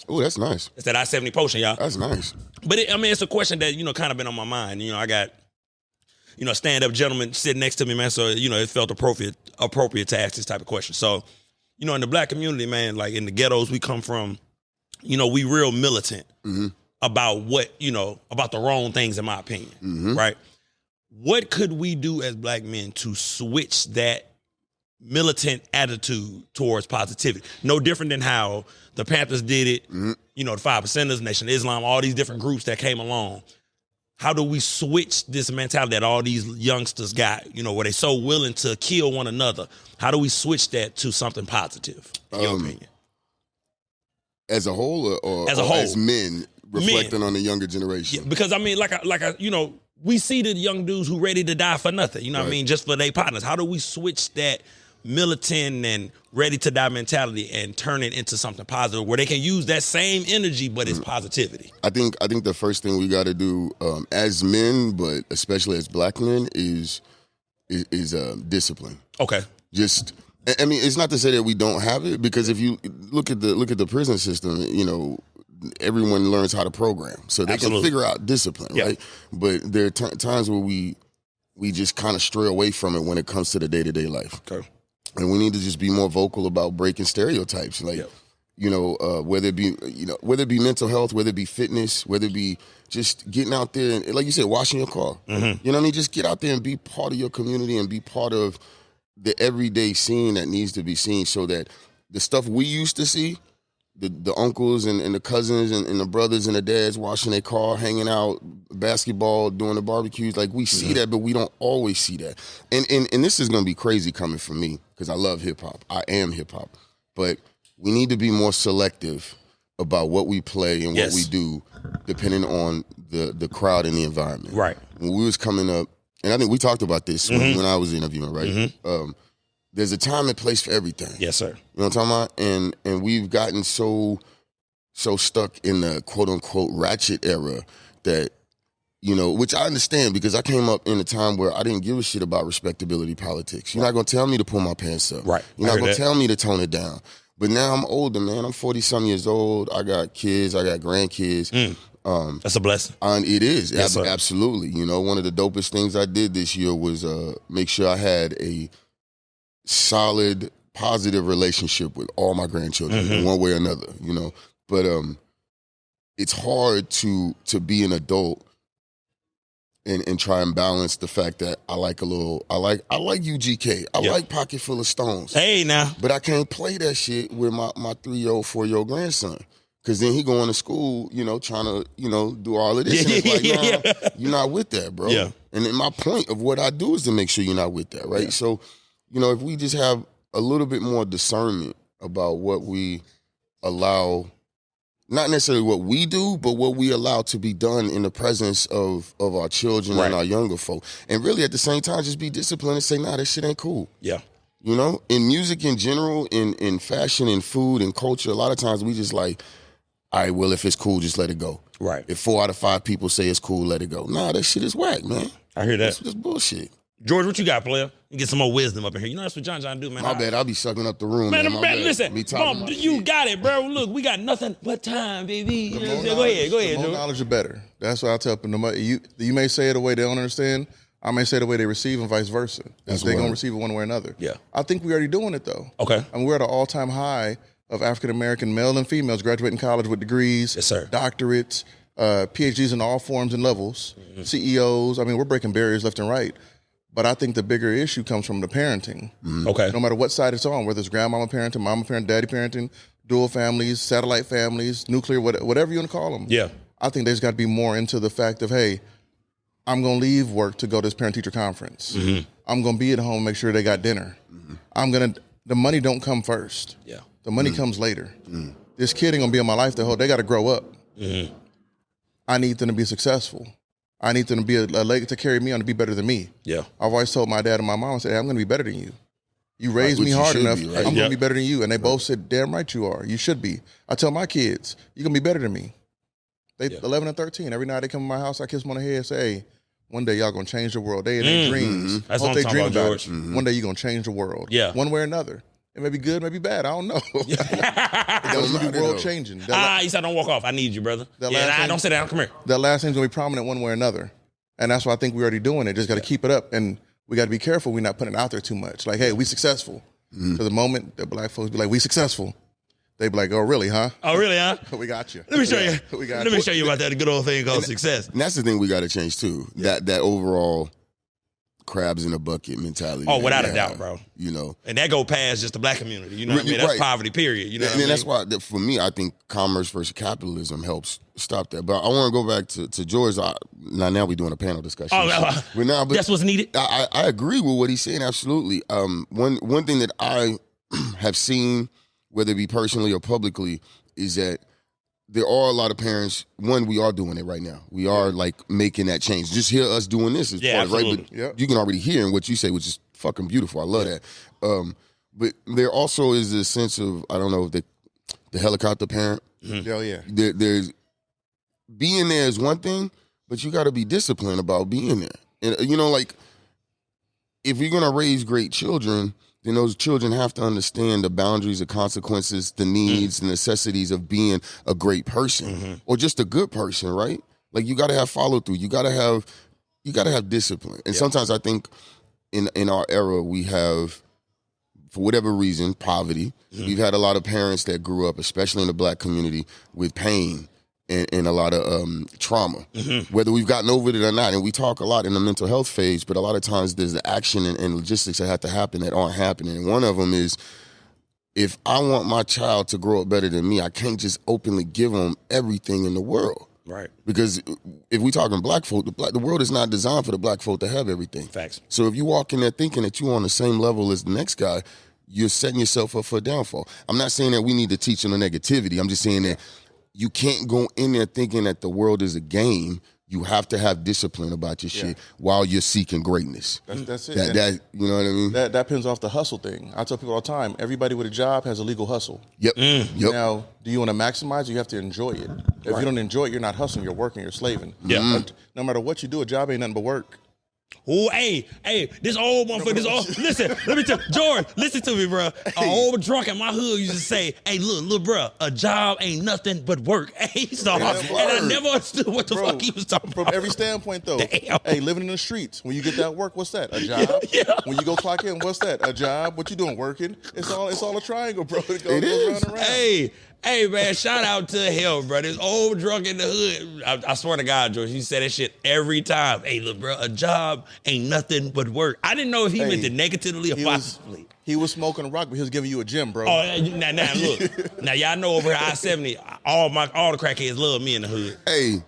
Oh, that's nice. It's that I-70 potion, y'all. That's nice. But it's a question that, kind of been on my mind. I got, a stand-up gentleman sitting next to me, man. So, it felt appropriate to ask this type of question. So, in the black community, man, like in the ghettos we come from, we real militant about about the wrong things, in my opinion, right? What could we do as black men to switch that militant attitude towards positivity? No different than how the Panthers did it, the 5 Percenters, Nation of Islam, all these different groups that came along. How do we switch this mentality that all these youngsters got, where they so willing to kill one another? How do we switch that to something positive, in your opinion? As a whole or as men reflecting on the younger generation? Yeah, because, we see the young dudes who ready to die for nothing, what I mean, just for their partners. How do we switch that militant and ready to die mentality and turn it into something positive where they can use that same energy, but it's positivity? I think the first thing we got to do as men, but especially as black men, is discipline. Okay. It's not to say that we don't have it, because if you look at the prison system, everyone learns how to program, so they can figure out discipline, right? But there are times where we just kind of stray away from it when it comes to the day-to-day life. Okay. And we need to just be more vocal about breaking stereotypes. Like, whether it be mental health, whether it be fitness, whether it be just getting out there and, like you said, washing your car. Mm-hmm. You know what I mean? Just get out there and be part of your community and be part of the everyday scene that needs to be seen, so that the stuff we used to see, the uncles and the cousins and the brothers and the dads washing their car, hanging out, basketball, doing the barbecues, like we see that, but we don't always see that. And this is going to be crazy coming from me because I love hip-hop. I am hip-hop. But we need to be more selective about what we play and what we do depending on the crowd and the environment. Right. When we was coming up, and I think we talked about this when I was interviewing, right? Mm-hmm. There's a time and place for everything. Yes, sir. You know what I'm talking about? And we've gotten so stuck in the quote-unquote ratchet era that, which I understand because I came up in a time where I didn't give a shit about respectability politics. You're not going to tell me to pull my pants up. Right. You're not going to tell me to tone it down. But now I'm older, man. I'm 40-some years old. I got kids. I got grandkids. That's a blessing. It is. Yes, absolutely. One of the dopest things I did this year was make sure I had a solid, positive relationship with all my grandchildren in one way or another, But it's hard to be an adult and try and balance the fact that I like UGK. I like Pocket Full of Stones. Hey, now. But I can't play that shit with my 3-year-old, 4-year-old grandson. Because then he going to school, trying to, do all of this. And it's like, you're not with that, bro. Yeah. And then my point of what I do is to make sure you're not with that, right? Yeah. So, if we just have a little bit more discernment about what we allow, not necessarily what we do, but what we allow to be done in the presence of our children and our younger folk. And really at the same time, just be disciplined and say, nah, that shit ain't cool. Yeah. In music in general, in fashion, in food, in culture, a lot of times we just like, all right, well, if it's cool, just let it go. Right. If 4 out of 5 people say it's cool, let it go. Nah, that shit is whack, man. I hear that. That's bullshit. George, what you got, player? You get some more wisdom up in here. That's what John do, man. My bad. I'll be sucking up the room, man. Listen, Bump, you got it, bro. Look, we got nothing but time, baby. Go ahead, the more knowledge, the better. That's what I tell them. You may say it a way they don't understand. I may say it the way they receive and vice versa. They're going to receive it one way or another. Yeah. I think we're already doing it, though. Okay. I mean, we're at an all-time high of African-American male and females graduating college with degrees, yes, sir, doctorates, PhDs in all forms and levels, CEOs. I mean, we're breaking barriers left and right. But I think the bigger issue comes from the parenting. Okay. No matter what side it's on, whether it's grandmama parenting, mama parenting, daddy parenting, dual families, satellite families, nuclear, whatever you want to call them. Yeah. I think there's got to be more into the fact of, hey, I'm going to leave work to go to this parent-teacher conference. I'm going to be at home and make sure they got dinner. The money don't come first. Yeah. The money comes later. This kid ain't going to be in my life the whole, they got to grow up. I need them to be successful. I need them to be a leg to carry me on to be better than me. Yeah. I've always told my dad and my mom, I said, hey, I'm going to be better than you. You raised me hard enough, I'm going to be better than you. And they both said, damn right you are. You should be. I tell my kids, you're going to be better than me. They 11 and 13. Every night they come to my house, I kiss them on the head and say, hey, one day y'all going to change the world. They in their dreams. That's hope what they I'm dream talking about, about George. it. One day you're going to change the world. Yeah. One way or another. It may be good, maybe bad. I don't know. It's going to be world changing. You said don't walk off. I need you, brother. Don't sit down. Come here. That last name's going to be prominent one way or another. And that's why I think we're already doing it. Just got to keep it up. And we got to be careful we're not putting it out there too much. Like, hey, we successful. So the moment that black folks be like, we successful, they be like, oh, really, huh? Oh, really, huh? We got you. Let me show you. Let me show you about that good old thing called success. And that's the thing we got to change, too. That overall crabs in a bucket mentality. Oh, without a doubt, bro. And that go past just the black community. You know what I mean? That's poverty, period. You know what I mean? That's why, for me, I think commerce versus capitalism helps stop that. But I want to go back to George. Now we're doing a panel discussion. But that's what's needed? I agree with what he's saying, absolutely. One thing that I have seen, whether it be personally or publicly, is that there are a lot of parents, we are doing it right now. We are like making that change. Just hear us doing this is part of it, right? But you can already hear in what you say, which is fucking beautiful. I love that. But there also is this sense of, I don't know, the helicopter parent. There's being there is one thing, but you got to be disciplined about being there. And like, if you're gonna raise great children, then those children have to understand the boundaries, the consequences, the needs, the necessities of being a great person or just a good person, right? Like, you got to have follow through. You got to have discipline. And sometimes I think in our era we have for whatever reason, poverty. We've had a lot of parents that grew up, especially in the black community, with pain and a lot of trauma, whether we've gotten over it or not. And we talk a lot in the mental health phase, but a lot of times there's the action and logistics that have to happen that aren't happening. And one of them is, if I want my child to grow up better than me, I can't just openly give them everything in the world. Right. Because if we talking black folk, the world is not designed for the black folk to have everything. Facts. So if you walk in there thinking that you're on the same level as the next guy, you're setting yourself up for a downfall. I'm not saying that we need to teach them the negativity. I'm just saying that you can't go in there thinking that the world is a game. You have to have discipline about your shit while you're seeking greatness. That's it. That you know what I mean? That pins off the hustle thing. I tell people all the time, everybody with a job has a legal hustle. Yep. Now, do you want to maximize it? You have to enjoy it. If you don't enjoy it, you're not hustling, you're working, you're slaving. Yeah. No matter what you do, a job ain't nothing but work. Oh, hey, this old motherfucker, listen, let me tell George, listen to me, bro. An old drunk in my hood used to say, hey, look, bro, a job ain't nothing but work. Hey, so, and I never understood what the fuck he was talking about. From every standpoint, though. Damn. Hey, living in the streets, when you get that work, what's that? A job? Yeah. When you go clock in, what's that? A job? What you doing, working? It's all a triangle, bro. It goes round and round. Hey, man, shout out to hell, bro. This old drunk in the hood. I swear to God, George, he said that shit every time. Hey, look, bro, a job ain't nothing but work. I didn't know if he meant it negatively or positively. He was smoking rock, but he was giving you a gym, bro. Oh, now look. Now, y'all know over here, I-70, all the crackheads love me in the hood. Hey,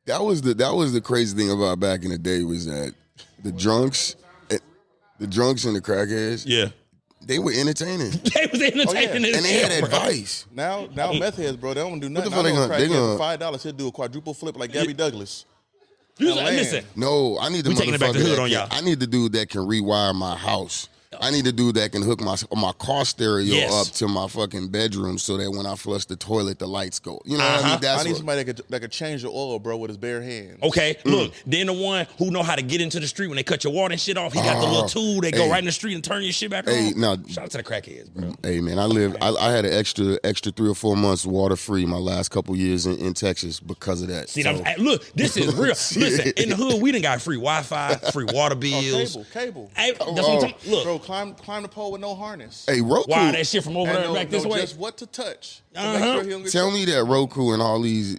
that was the crazy thing about back in the day was that the drunks and the crackheads, they were entertaining. They was entertaining, and they had advice. Now meth heads, bro, they don't do nothing. What the fuck they gonna $5, he'll do a quadruple flip like Gabby Douglas. Listen. No, I need the taking it back to hood on y'all. I need the dude that can rewire my house. I need a dude that can hook my car stereo up to my fucking bedroom so that when I flush the toilet, the lights go. You know what I mean? I need somebody that could change the oil, bro, with his bare hands. Okay, look, then the one who know how to get into the street when they cut your water and shit off, he got the little tool that go right in the street and turn your shit back on. Now, shout out to the crackheads, bro. Hey, man, I had an extra 3 or 4 months water free my last couple years in Texas because of that. See, look, this is real. Listen, in the hood, we done got free Wi-Fi, free water bills. Cable. Hey, that's what I'm talking. Look, bro, climb the pole with no harness. Hey, Roku. Wow, that shit from over there back this way. Just what to touch. To Tell me that Roku and all these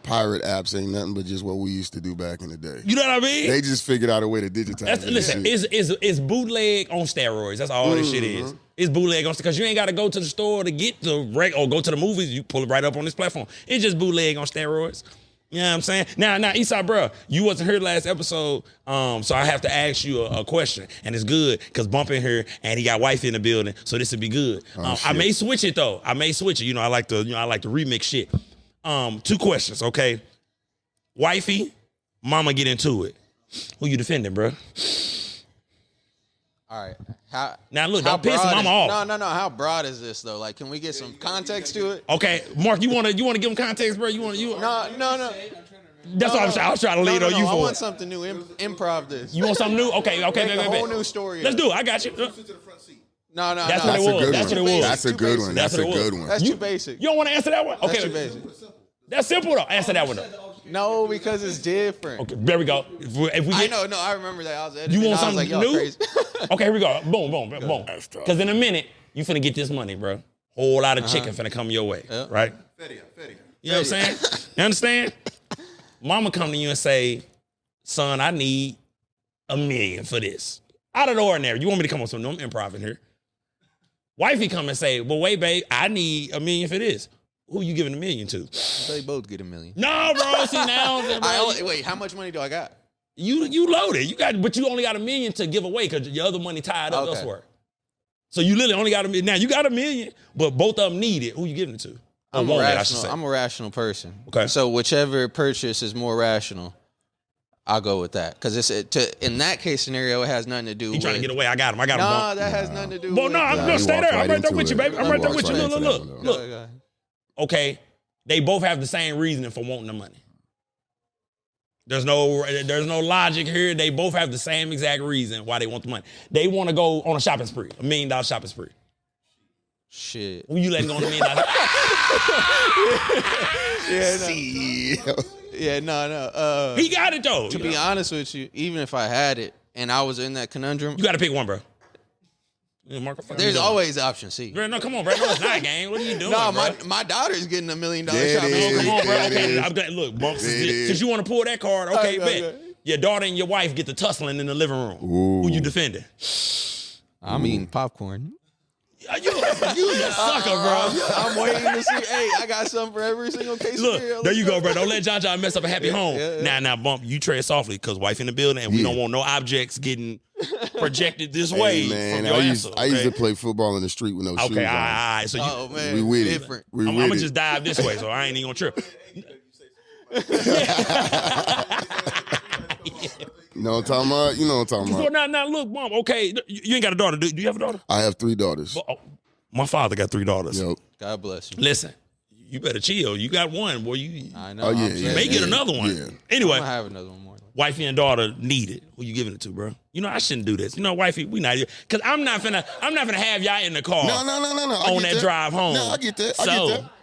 pirate apps ain't nothing but just what we used to do back in the day. You know what I mean? They just figured out a way to digitize it. Listen, it's bootleg on steroids. That's all this shit is. It's bootleg on because you ain't got to go to the store to get the or go to the movies. You pull it right up on this platform. It's just bootleg on steroids. You know what I'm saying? Now, Esai, bro, you wasn't here last episode, so I have to ask you a question, and it's good because Bump in here and he got wife in the building, so this would be good. I may switch it though. You know, I like to remix shit. 2 questions, okay? Wifey, mama, get into it. Who you defending, bro? All right. Now look, don't piss mama off. No. How broad is this though? Like, can we get some context to it? Okay, Mark, you wanna give them context, bro? No. That's what I was trying to lead on you for. I want something new. Improv this. You want something new? Okay. Make a whole new story. Let's do it. I got you. No. That's what it was. That's a good one. That's a good one. That's too basic. You don't want to answer that one? Okay. That's too basic. That's simple though. Answer that one though. No, because it's different. Okay, there we go. If we get, I remember that. I was editing. You want something new? Crazy. Okay, here we go. Boom. Because in a minute, you finna get this money, bro. Whole lot of chicken finna come your way, right? Fetty. You know what I'm saying? You understand? Mama come to you and say, son, I need $1 million for this. Out of the ordinary. You want me to come on some improv in here? Wifey come and say, well, wait, babe, I need $1 million for this. Who you giving $1 million to? They both get $1 million. No, bro. See now, bro, wait. How much money do I got? You loaded. But you only got $1 million to give away because your other money tied up elsewhere. So you literally only got $1 million. Now you got $1 million, but both of them need it. Who you giving it to? I'm a rational person. Okay. So whichever purchase is more rational, I'll go with that. Because in that case scenario, it has nothing to do with... He trying to get away. I got him. No, that has nothing to do with... Well, no, stay there. I'm right there with you, baby. I'm right there with you. Look. Okay, they both have the same reasoning for wanting the money. There's no logic here. They both have the same exact reason why they want the money. They want to go on a shopping spree, $1 million shopping spree. Shit. Who you letting go on $1 million? No. He got it though. To be honest with you, even if I had it and I was in that conundrum, you got to pick one, bro. There's always option C. Bro, no, come on, bro. No, it's not, gang. What are you doing, No, bro? my daughter's getting $1 million shot. Oh, come on, bro. Okay, I'm glad. Look, Bump, since you want to pull that card, okay, bet. Your daughter and your wife get the tussling in the living room. Ooh. Who you defending? I'm eating popcorn. You a sucker, bro. I'm waiting to see. Hey, I got something for every single case. Look, there you go, bro. Don't let John mess up a happy home. Now, Bump, you tread softly because wife in the building, and we don't want no objects getting projected this way. Man, from your I used to play football in the street with no shoes on. Okay, all right. So man, we with different. it. I'm gonna just dive this way, so I ain't even gonna trip. You know what I'm talking about? So now, look, Mom. Okay, you ain't got a daughter. Do you have a daughter? I have 3 daughters. My father got 3 daughters. Yep. God bless you. Listen, you better chill. You got one, boy. I know. Oh, yeah, You may get another one. Yeah. Anyway, I'm gonna have another one more. wifey and daughter need it. Who you giving it to, bro? You know I shouldn't do this. You know, wifey, we not here because I'm not finna have y'all in the car. No. On that drive home. No, I get that.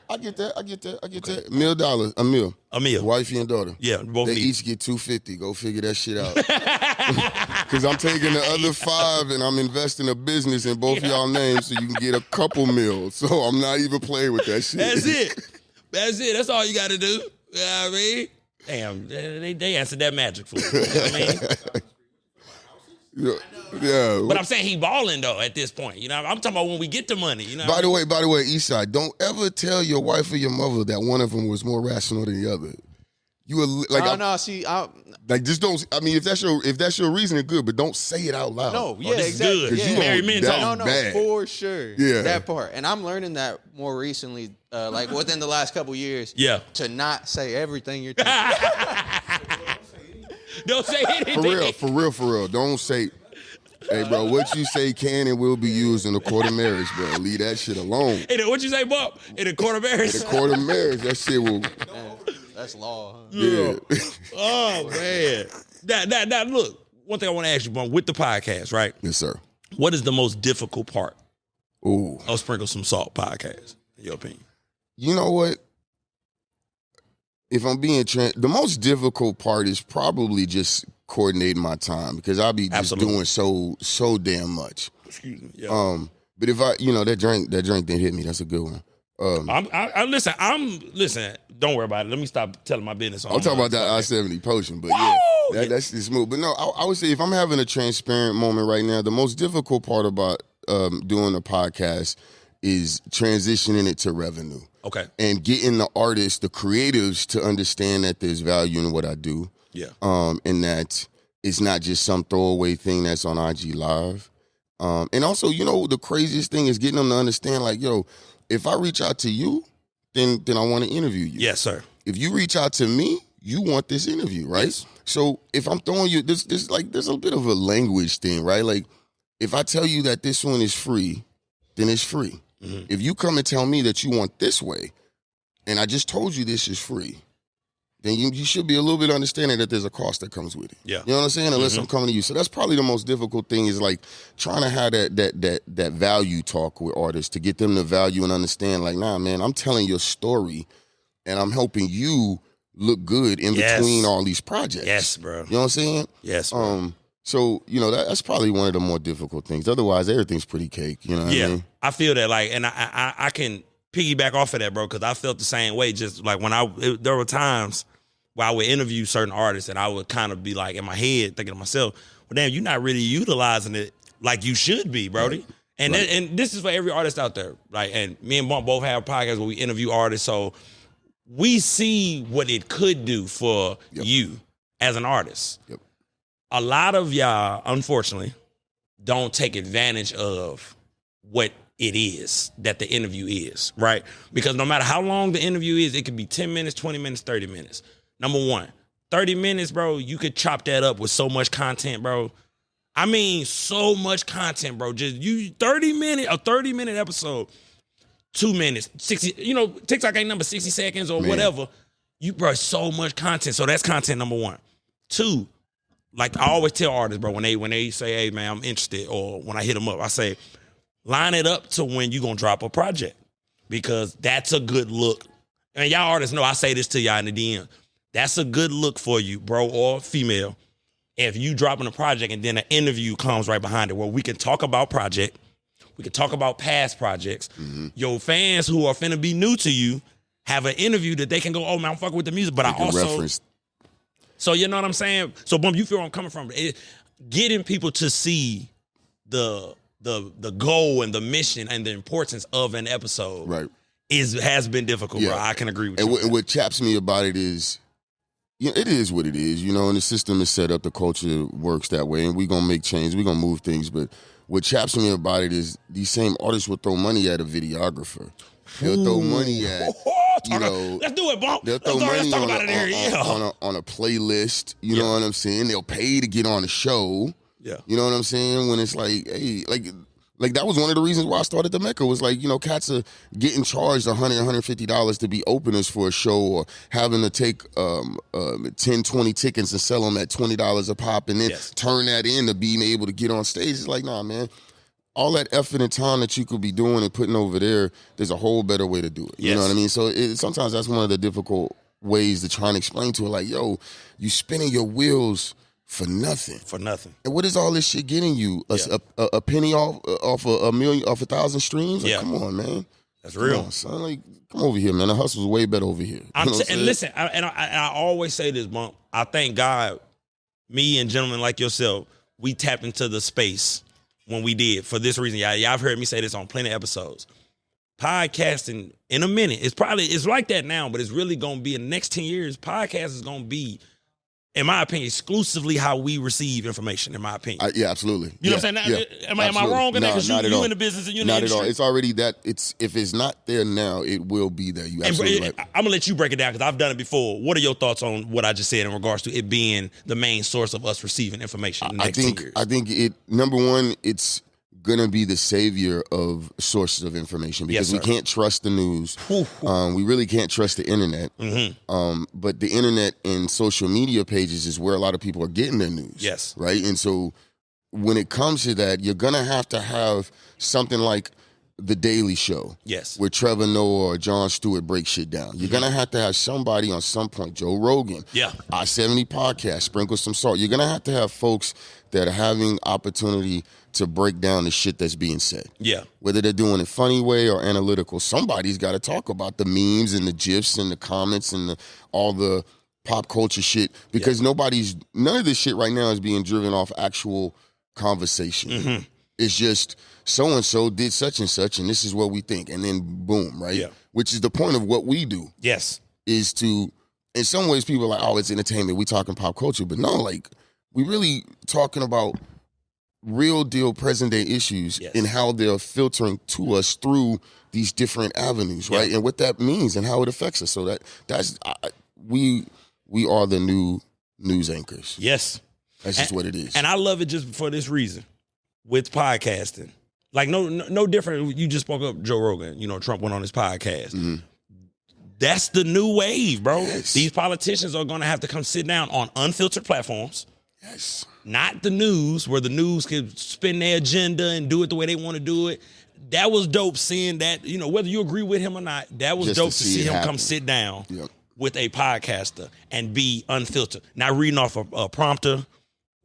I get that. $1 A meal. Wifey and daughter. Yeah, both They need. each get $250. Go figure that shit out. Because I'm taking the other 5 and I'm investing a business in both of y'all names so you can get a couple meals. So I'm not even playing with that shit. That's it. That's all you got to do. You know what I mean? Damn, they answered that magic for me. You know what I mean? Yeah. But I'm saying he balling though at this point. You know, I'm talking about when we get the money. You know. By the way, Esai, don't ever tell your wife or your mother that one of them was more rational than the other. You were like, no. See, like just don't. I mean, if that's your reasoning, good, but don't say it out loud. no, yeah, this is exactly. good. Yeah. You Married men talk. No, bad. for sure. Yeah. That part. And I'm learning that more recently, like within the last couple years. Yeah. To not say everything you're thinking. Don't say anything. For real. Don't say, hey, bro, what you say can and will be used in a court of marriage, bro. Leave that shit alone. Hey, what you say, Bob? In a court of marriage? In a court of marriage, that shit will. That's law. Huh? Yeah. Oh man. That look. One thing I want to ask you, Bob, with the podcast, right? Yes, sir. What is the most difficult part Ooh. of Sprinkle Some Salt podcast, in your opinion? You know what? If I'm being the most difficult part is probably just coordinating my time because I'll be just doing so damn much. Excuse me. Yeah. But if I, that drink didn't hit me. That's a good one. Listen. Don't worry about it. Let me stop telling my business. I'm talking about that I-70 potion, but that's just smooth. But no, I would say if I'm having a transparent moment right now, the most difficult part about doing a podcast is transitioning it to revenue. Okay. And getting the artists, the creatives to understand that there's value in what I do. Yeah. And that it's not just some throwaway thing that's on IG Live. And also, the craziest thing is getting them to understand, like, yo, if I reach out to you, then I want to interview you. Yes, sir. If you reach out to me, you want this interview, right? Yes. So if I'm throwing you this there's a bit of a language thing, right? Like if I tell you that this one is free, then it's free. Mm-hmm. If you come and tell me that you want this way, and I just told you this is free, then you should be a little bit understanding that there's a cost that comes with it. Yeah. You know what I'm saying? Unless I'm coming to you. So that's probably the most difficult thing is like trying to have that value talk with artists to get them to value and understand like, nah, man, I'm telling your story and I'm helping you look good in between all these projects. Yes, bro. You know what I'm saying? Yes, bro. So, that's probably one of the more difficult things. Otherwise, everything's pretty cake. You know what I mean? I feel that, like, and I can piggyback off of that, bro, because I felt the same way. Just like there were times where I would interview certain artists and I would kind of be like in my head thinking to myself, well, damn, you're not really utilizing it like you should be, Brody. Right. And and this is for every artist out there. Like, and me and Bump both have podcasts where we interview artists, so we see what it could do for you as an artist. Yep. A lot of y'all, unfortunately, don't take advantage of what it is that the interview is, right? Because no matter how long the interview is, it could be 10 minutes, 20 minutes, 30 minutes. Number one, 30 minutes, bro, you could chop that up with so much content, bro. I mean, so much content, bro. Just a 30-minute episode, 2 minutes, 60, TikTok ain't number 60 seconds or whatever. Bro, so much content. So that's content number one. Two, like I always tell artists, bro, when they say, hey, man, I'm interested, or when I hit them up, I say, line it up to when you going to drop a project, because that's a good look. And y'all artists know I say this to y'all in the DM. That's a good look for you, bro or female, if you dropping a project and then an interview comes right behind it where we can talk about project, We could talk about past projects. Your fans who are finna be new to you have an interview that they can go, oh man, I'm fucking with the music, but I also reference. So you know what I'm saying? So Bump, you feel where I'm coming from. Getting people to see the goal and the mission and the importance of an episode has been difficult, bro. I can agree with you. And what chaps me about it is, it is what it is, and the system is set up, the culture works that way, and we're going to make change, we're going to move things, but what chaps me about it is these same artists will throw money at a videographer. They'll throw money at, let's do it, Bump. They'll throw money on a playlist, you know what I'm saying? They'll pay to get on the show. Yeah. You know what I'm saying? When it's like, hey, like that was one of the reasons why I started the Mecca was like, cats are getting charged $100, $150 to be openers for a show, or having to take 10, 20 tickets and sell them at $20 a pop, and then turn that into being able to get on stage. It's like, nah, man. All that effort and time that you could be doing and putting over there, there's a whole better way to do it. You know what I mean? So sometimes that's one of the difficult ways to try and explain to it. Like, yo, you spinning your wheels for nothing. For nothing. And what is all this shit getting you? A penny off a million, off 1,000 streams? Like, come on, man. That's real. Come on, son. Like, come over here, man. The hustle's way better over here. And listen, I always say this, Bump. I thank God, me and gentlemen like yourself, we tapped into the space when we did for this reason. Y'all have heard me say this on plenty of episodes. Podcasting in a minute, it's like that now, but it's really going to be in the next 10 years, podcast is going to be, in my opinion, exclusively how we receive information, in my opinion. Yeah, absolutely. You know what I'm saying? Am I wrong in that? Because you in the business and you're in the industry. Not at all. It's already that. If it's not there now, it will be there. You absolutely right. I'm going to let you break it down because I've done it before. What are your thoughts on what I just said in regards to it being the main source of us receiving information in the next 10 years? I think number one, it's going to be the savior of sources of information, because we can't trust the news. We really can't trust the internet. But the internet and social media pages is where a lot of people are getting their news. Yes. Right? And so when it comes to that, you're going to have something like The Daily Show. Yes. Where Trevor Noah or Jon Stewart break shit down. You're going to have somebody on some point, Joe Rogan. Yeah. I-70 Podcast, Sprinkle Some Salt. You're going to have folks that are having opportunity to break down the shit that's being said. Yeah. Whether they're doing it funny way or analytical, somebody's got to talk about the memes and the GIFs and the comments and all the pop culture shit, because none of this shit right now is being driven off actual conversation. It's just so-and-so did such and such, and this is what we think, and then boom, right? Yeah. Which is the point of what we do. Yes. Is to, in some ways, people are like, oh, it's entertainment, we talking pop culture, but no, like, we really talking about real deal present day issues and how they're filtering to us through these different avenues, right? And what that means and how it affects us. So we are the new news anchors. Yes. That's just what it is. And I love it just for this reason. With podcasting, like no different. You just spoke up Joe Rogan. Trump went on his podcast. That's the new wave, bro. Yes. These politicians are going to have to come sit down on unfiltered platforms. Yes. Not the news, where the news can spin their agenda and do it the way they want to do it. That was dope seeing that, whether you agree with him or not, that was just dope to see him come sit down with a podcaster and be unfiltered. Not reading off a prompter,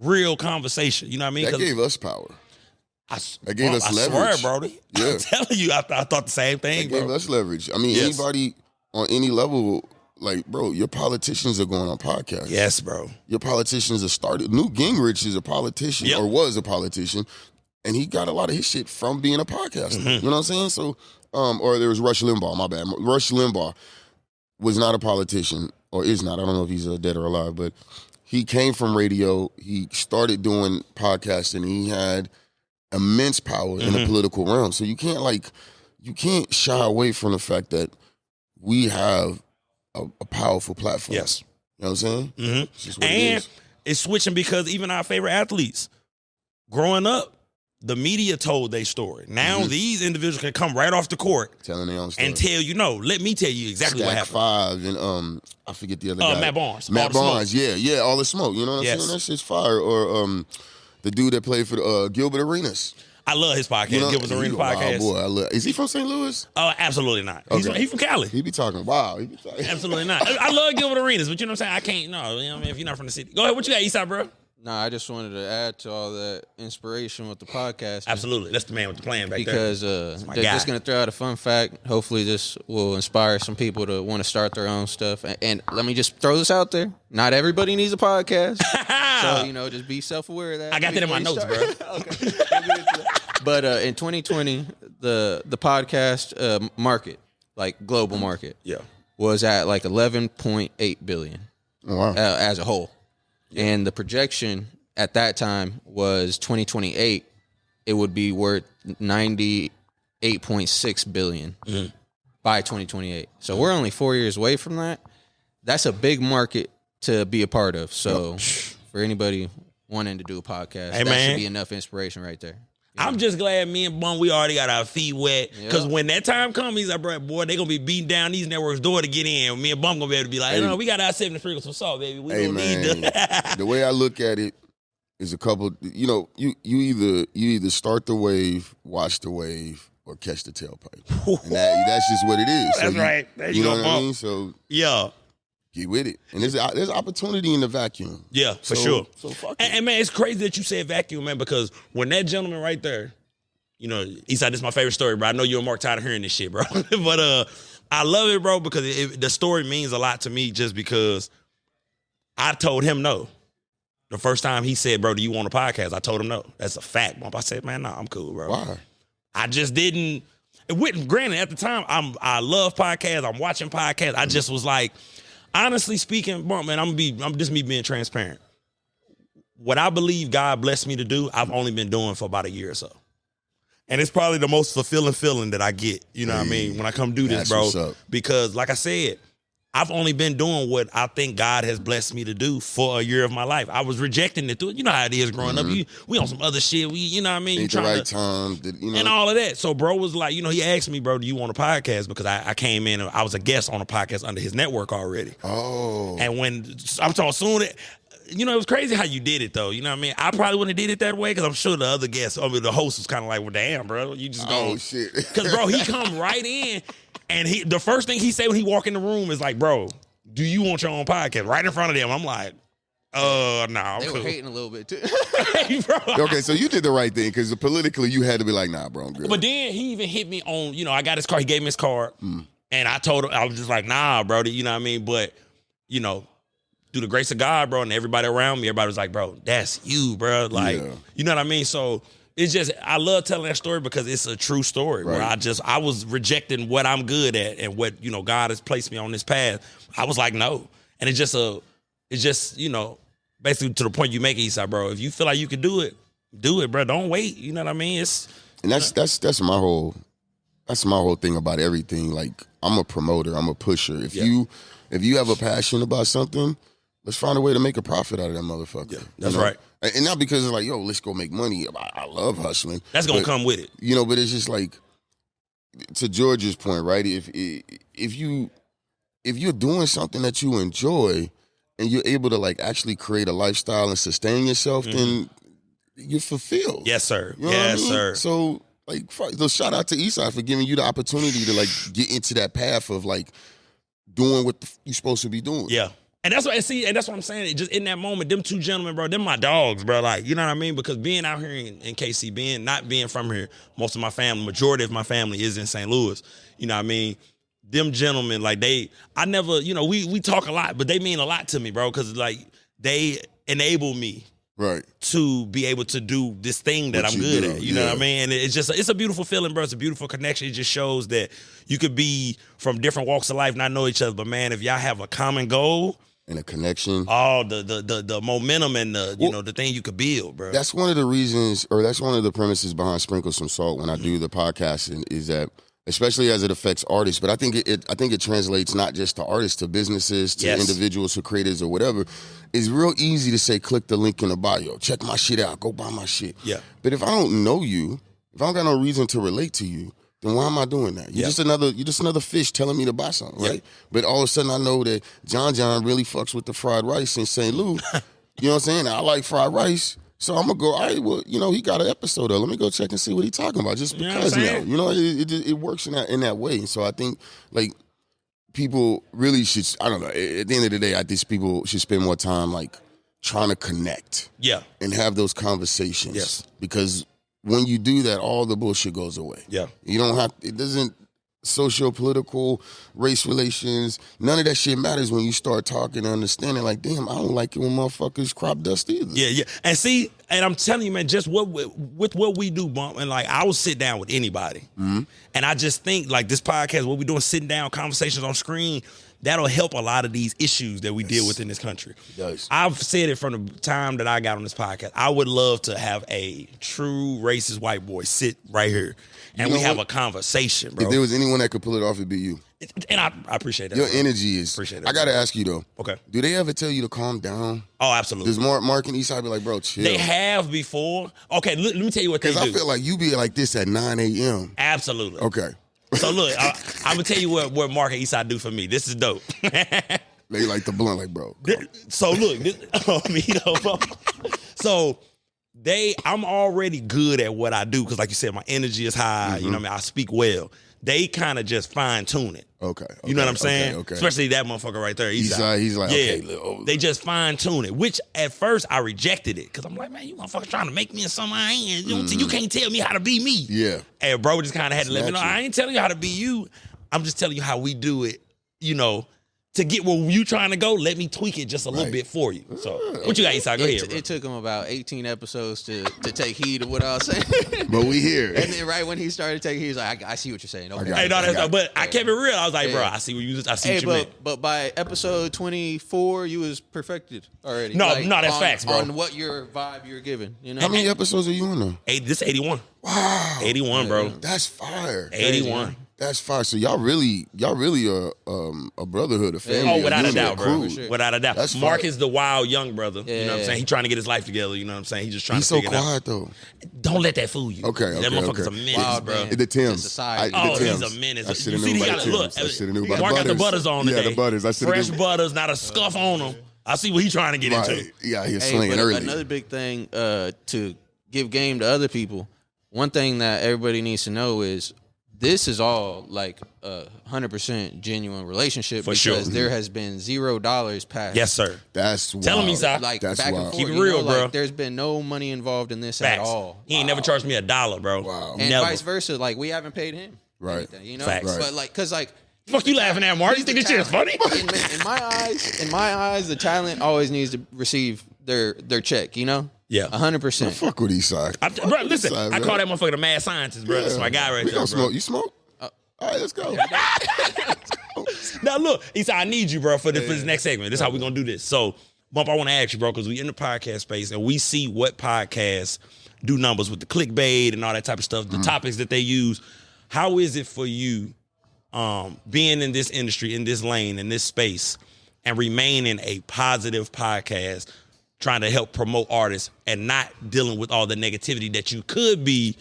real conversation. You know what I mean? That gave us power. That gave us leverage. Swear, Brody. Yeah. I'm telling you, I thought the same thing, That gave us leverage. I mean, anybody on any level, like, bro, your politicians are going on podcasts. Yes, bro. Your politicians are started. Newt Gingrich is a politician, or was a politician, and he got a lot of his shit from being a podcaster. You know what I'm saying? So, or there was Rush Limbaugh, my bad. Rush Limbaugh was not a politician, or is not. I don't know if he's dead or alive, but he came from radio. He started doing podcasting. He had immense power in the political realm. So you can't shy away from the fact that we have a powerful platform. Yes. You know what I'm saying? It's just what it is. It's switching because even our favorite athletes, growing up, the media told their story. Now these individuals can come right off the court telling their own story and tell you, let me tell you exactly what happened. 5 and I forget the other guy. Matt Barnes. Matt Barnes, yeah, all the smoke. You know what I'm saying? That shit's fire. Or the dude that played for Gilbert Arenas. I love his podcast, Gilbert Arenas podcast. Oh boy, is he from St. Louis? Oh, absolutely not. Okay. He's from Cali. He be talking. Wow. Absolutely not. I love Gilbert Arenas, but you know what I'm saying? I can't. No, if you're not from the city, go ahead. What you got, Eastside, bro? Nah, I just wanted to add to all that inspiration with the podcast. Absolutely. That's the man with the plan back because, there. Because just going to throw out a fun fact. Hopefully this will inspire some people to want to start their own stuff. And let me just throw this out there. Not everybody needs a podcast. So, just be self-aware of that. I got that in my notes, bro. Okay. But in 2020, the podcast market, like global market, was at like 11.8 billion as a whole. Yeah. And the projection at that time was 2028, it would be worth 98.6 billion by 2028. So we're only 4 years away from that. That's a big market to be a part of. So for anybody wanting to do a podcast, that should be enough inspiration right there. I'm just glad me and Bum, we already got our feet wet. Because when that time comes, he's like, boy, they going to be beating down these networks' door to get in. Me and Bum going to be able to be like, no, we got our 70 sprinkles of salt, baby. We don't need to. The way I look at it is a couple, you either start the wave, watch the wave, or catch the tailpipe. And that's just what it is. That's right. You know what I mean? So yeah. Get with it. And there's opportunity in the vacuum. Yeah, for sure. So fuck it. And man, it's crazy that you said vacuum, man, because when that gentleman right there, Eastside, this is my favorite story, bro. I know you and Mark tired of hearing this shit, bro. But I love it, bro, because the story means a lot to me just because I told him no. The first time he said, bro, do you want a podcast? I told him no. That's a fact, bump. I said, man, nah, I'm cool, bro. Why? I just didn't. Granted, at the time, I love podcasts. I'm watching podcasts. I just was like, honestly speaking, man, I'm just me being transparent. What I believe God blessed me to do, I've only been doing for about a year or so. And it's probably the most fulfilling feeling that I get, you know what I mean, when I come do this, bro. Because like I said, I've only been doing what I think God has blessed me to do for a year of my life. I was rejecting it. You know how it is growing up. We on some other shit. You know what I mean? Ain't the right time. And all of that. So bro was like, he asked me, bro, do you want a podcast? Because I came in and I was a guest on a podcast under his network already. Oh. And when I'm talking soon, it was crazy how you did it though. You know what I mean? I probably wouldn't have did it that way because I'm sure the other guests, the host was kind of like, well, damn, bro, you just go. Oh, shit. Because, bro, he come right in and the first thing he said when he walk in the room is like, bro, do you want your own podcast? Right in front of them. I'm like, no. They were hating a little bit too. Hey, bro. Okay, so you did the right thing because politically you had to be like, nah, bro, I'm good. But then he even hit me on, I got his card. He gave me his card. And I told him, I was just like, nah, bro, you know what I mean? But, through the grace of God, bro, and everybody around me, everybody was like, bro, that's you, bro. Like, you know what I mean? So it's just, I love telling that story because it's a true story. Right. Where I was rejecting what I'm good at and what, God has placed me on this path. I was like, no. And it's just, basically to the point you make, Eastside, bro. If you feel like you can do it, bro. Don't wait. You know what I mean? And that's my whole thing about everything. Like, I'm a promoter. I'm a pusher. If you have a passion about something, let's find a way to make a profit out of that motherfucker. Yeah, that's right. And not because it's like, yo, let's go make money. I love hustling. That's going to come with it. But it's just like, to George's point, right? If you're doing something that you enjoy and you're able to like actually create a lifestyle and sustain yourself, then you're fulfilled. Yes, sir. You know what I mean? Sir. So like, shout out to Eastside for giving you the opportunity to like get into that path of like doing what you're supposed to be doing. Yeah. And that's what I'm saying. Just in that moment, them two gentlemen, bro, them my dogs, bro. Like, you know what I mean? Because being out here in KC, not being from here, majority of my family is in St. Louis. You know what I mean? Them gentlemen, like we talk a lot, but they mean a lot to me, bro. Because like they enable me, right, to be able to do this thing that I'm good at. You know what I mean? And it's a beautiful feeling, bro. It's a beautiful connection. It just shows that you could be from different walks of life, not know each other, but man, if y'all have a common goal. And a connection. Oh, the momentum and the thing you could build, bro. That's one of the reasons, or that's one of the premises behind Sprinkle Some Salt when I do the podcasting, is that, especially as it affects artists, but I think it translates not just to artists, to businesses, to individuals, to creators or whatever. It's real easy to say, click the link in the bio, check my shit out, go buy my shit. Yeah. But if I don't know you, if I don't got no reason to relate to you, then why am I doing that? You're just another fish telling me to buy something, right? But all of a sudden I know that John really fucks with the fried rice in St. Louis. You know what I'm saying? I like fried rice. So I'm going to go, all right, well, he got an episode of. Let me go check and see what he's talking about just because now. It works in that way. And so I think, like, people really should, I don't know, at the end of the day, I think people should spend more time, like, trying to connect. Yeah. And have those conversations. Yes. Because when you do that, all the bullshit goes away. Yeah. You don't have, it doesn't, socio-political, race relations, none of that shit matters when you start talking and understanding, like, damn, I don't like it when motherfuckers crop dust either. Yeah. And see, and I'm telling you, man, just with what we do, Bump, and like, I will sit down with anybody. And I just think, like, this podcast, what we're doing, sitting down, conversations on screen, that'll help a lot of these issues that we deal with in this country. It does. I've said it from the time that I got on this podcast. I would love to have a true racist white boy sit right here and we have a conversation, bro. If there was anyone that could pull it off, it'd be you. And I appreciate that. Your bro. energy is. Appreciate it. I got to ask you, though. Okay. Do they ever tell you to calm down? Oh, absolutely. Does Mark and Esai be like, bro, chill? They have before. Okay, let me tell you what they do. Because I feel like you be like this at 9 a.m. Absolutely. Okay. So look, I'm going to tell you what Mark and Esai do for me. This is dope. They like the blunt, like, bro. So look, so I'm already good at what I do because, like you said, my energy is high. You know what I mean? I speak well. They kind of just fine tune it. Okay. You know what I'm saying? Okay. Especially that motherfucker right there. He's like, okay. They just fine tune it, which at first I rejected it because I'm like, man, you motherfucker trying to make me in something I ain't. You can't tell me how to be me. Yeah. And bro just kind of had to let me know, Snatch it. I ain't telling you how to be you. I'm just telling you how we do it, you know, to get where you trying to go, let me tweak it just a little bit for you. So, what you got, Esai? Go ahead, bro. It took him about 18 episodes to take heed of what I was saying. But we here. And then right when he started taking heed, he's like, I see what you're saying. Okay. Hey, no, but I kept it real. I was like, bro, I see what you meant. But by episode 24, you was perfected already. No, that's facts, bro. On what your vibe you're giving, you know? How many episodes are you on now? This 81. Wow. 81, bro. That's fire. 81. That's fire. So y'all really are a brotherhood, a family. Oh, without a doubt, bro. Sure. Without a doubt. That's Mark fire. is the wild young brother. Yeah. You know what I'm saying? He trying to get his life together. You know what I'm saying? He just trying He's to so figure it out. quiet though. Don't let that fool you. Okay. That motherfucker's a menace, Wild bro. man. The Tims. Society. He's a menace. I should You have see, knew he about got the look. Tims. I should have knew about Mark got the butters. butters on today. Yeah, the butters. I should have Fresh butters, not a scuff on them. I see what he trying to get into. Yeah, he's Hey, slinging but early. another big thing to give game to other people, one thing that everybody needs to know is this is all like a 100% genuine relationship because there has been $0 passed. Yes, sir. That's wild. Tell him, Esai. Like That's back wild. and forth. Keep it real, bro. Like, there's been no money involved in this at Facts. all. He ain't never charged me $1, bro. Wow. And Never. vice versa. Like we haven't paid him. Right. Anything, you know? Facts. Right. But like, cause like Fuck you laughing at, Mark? You think this shit is funny? in my eyes, the talent always needs to receive their check, you know? Yeah. 100%. Fuck with Esai. Bro, listen, Esai, I man. call that motherfucker the mad scientist, bro. That's my guy right We there, don't bro. smoke. You smoke? All right, let's go. Now look, Esai, I need you, bro, for this next segment. This is how we're gonna do this. So, Bump, I want to ask you, bro, because we in the podcast space and we see what podcasts do numbers with the clickbait and all that type of stuff, the topics that they use. How is it for you being in this industry, in this lane, in this space, and remaining a positive podcast, trying to help promote artists and not dealing with all the negativity that you could be,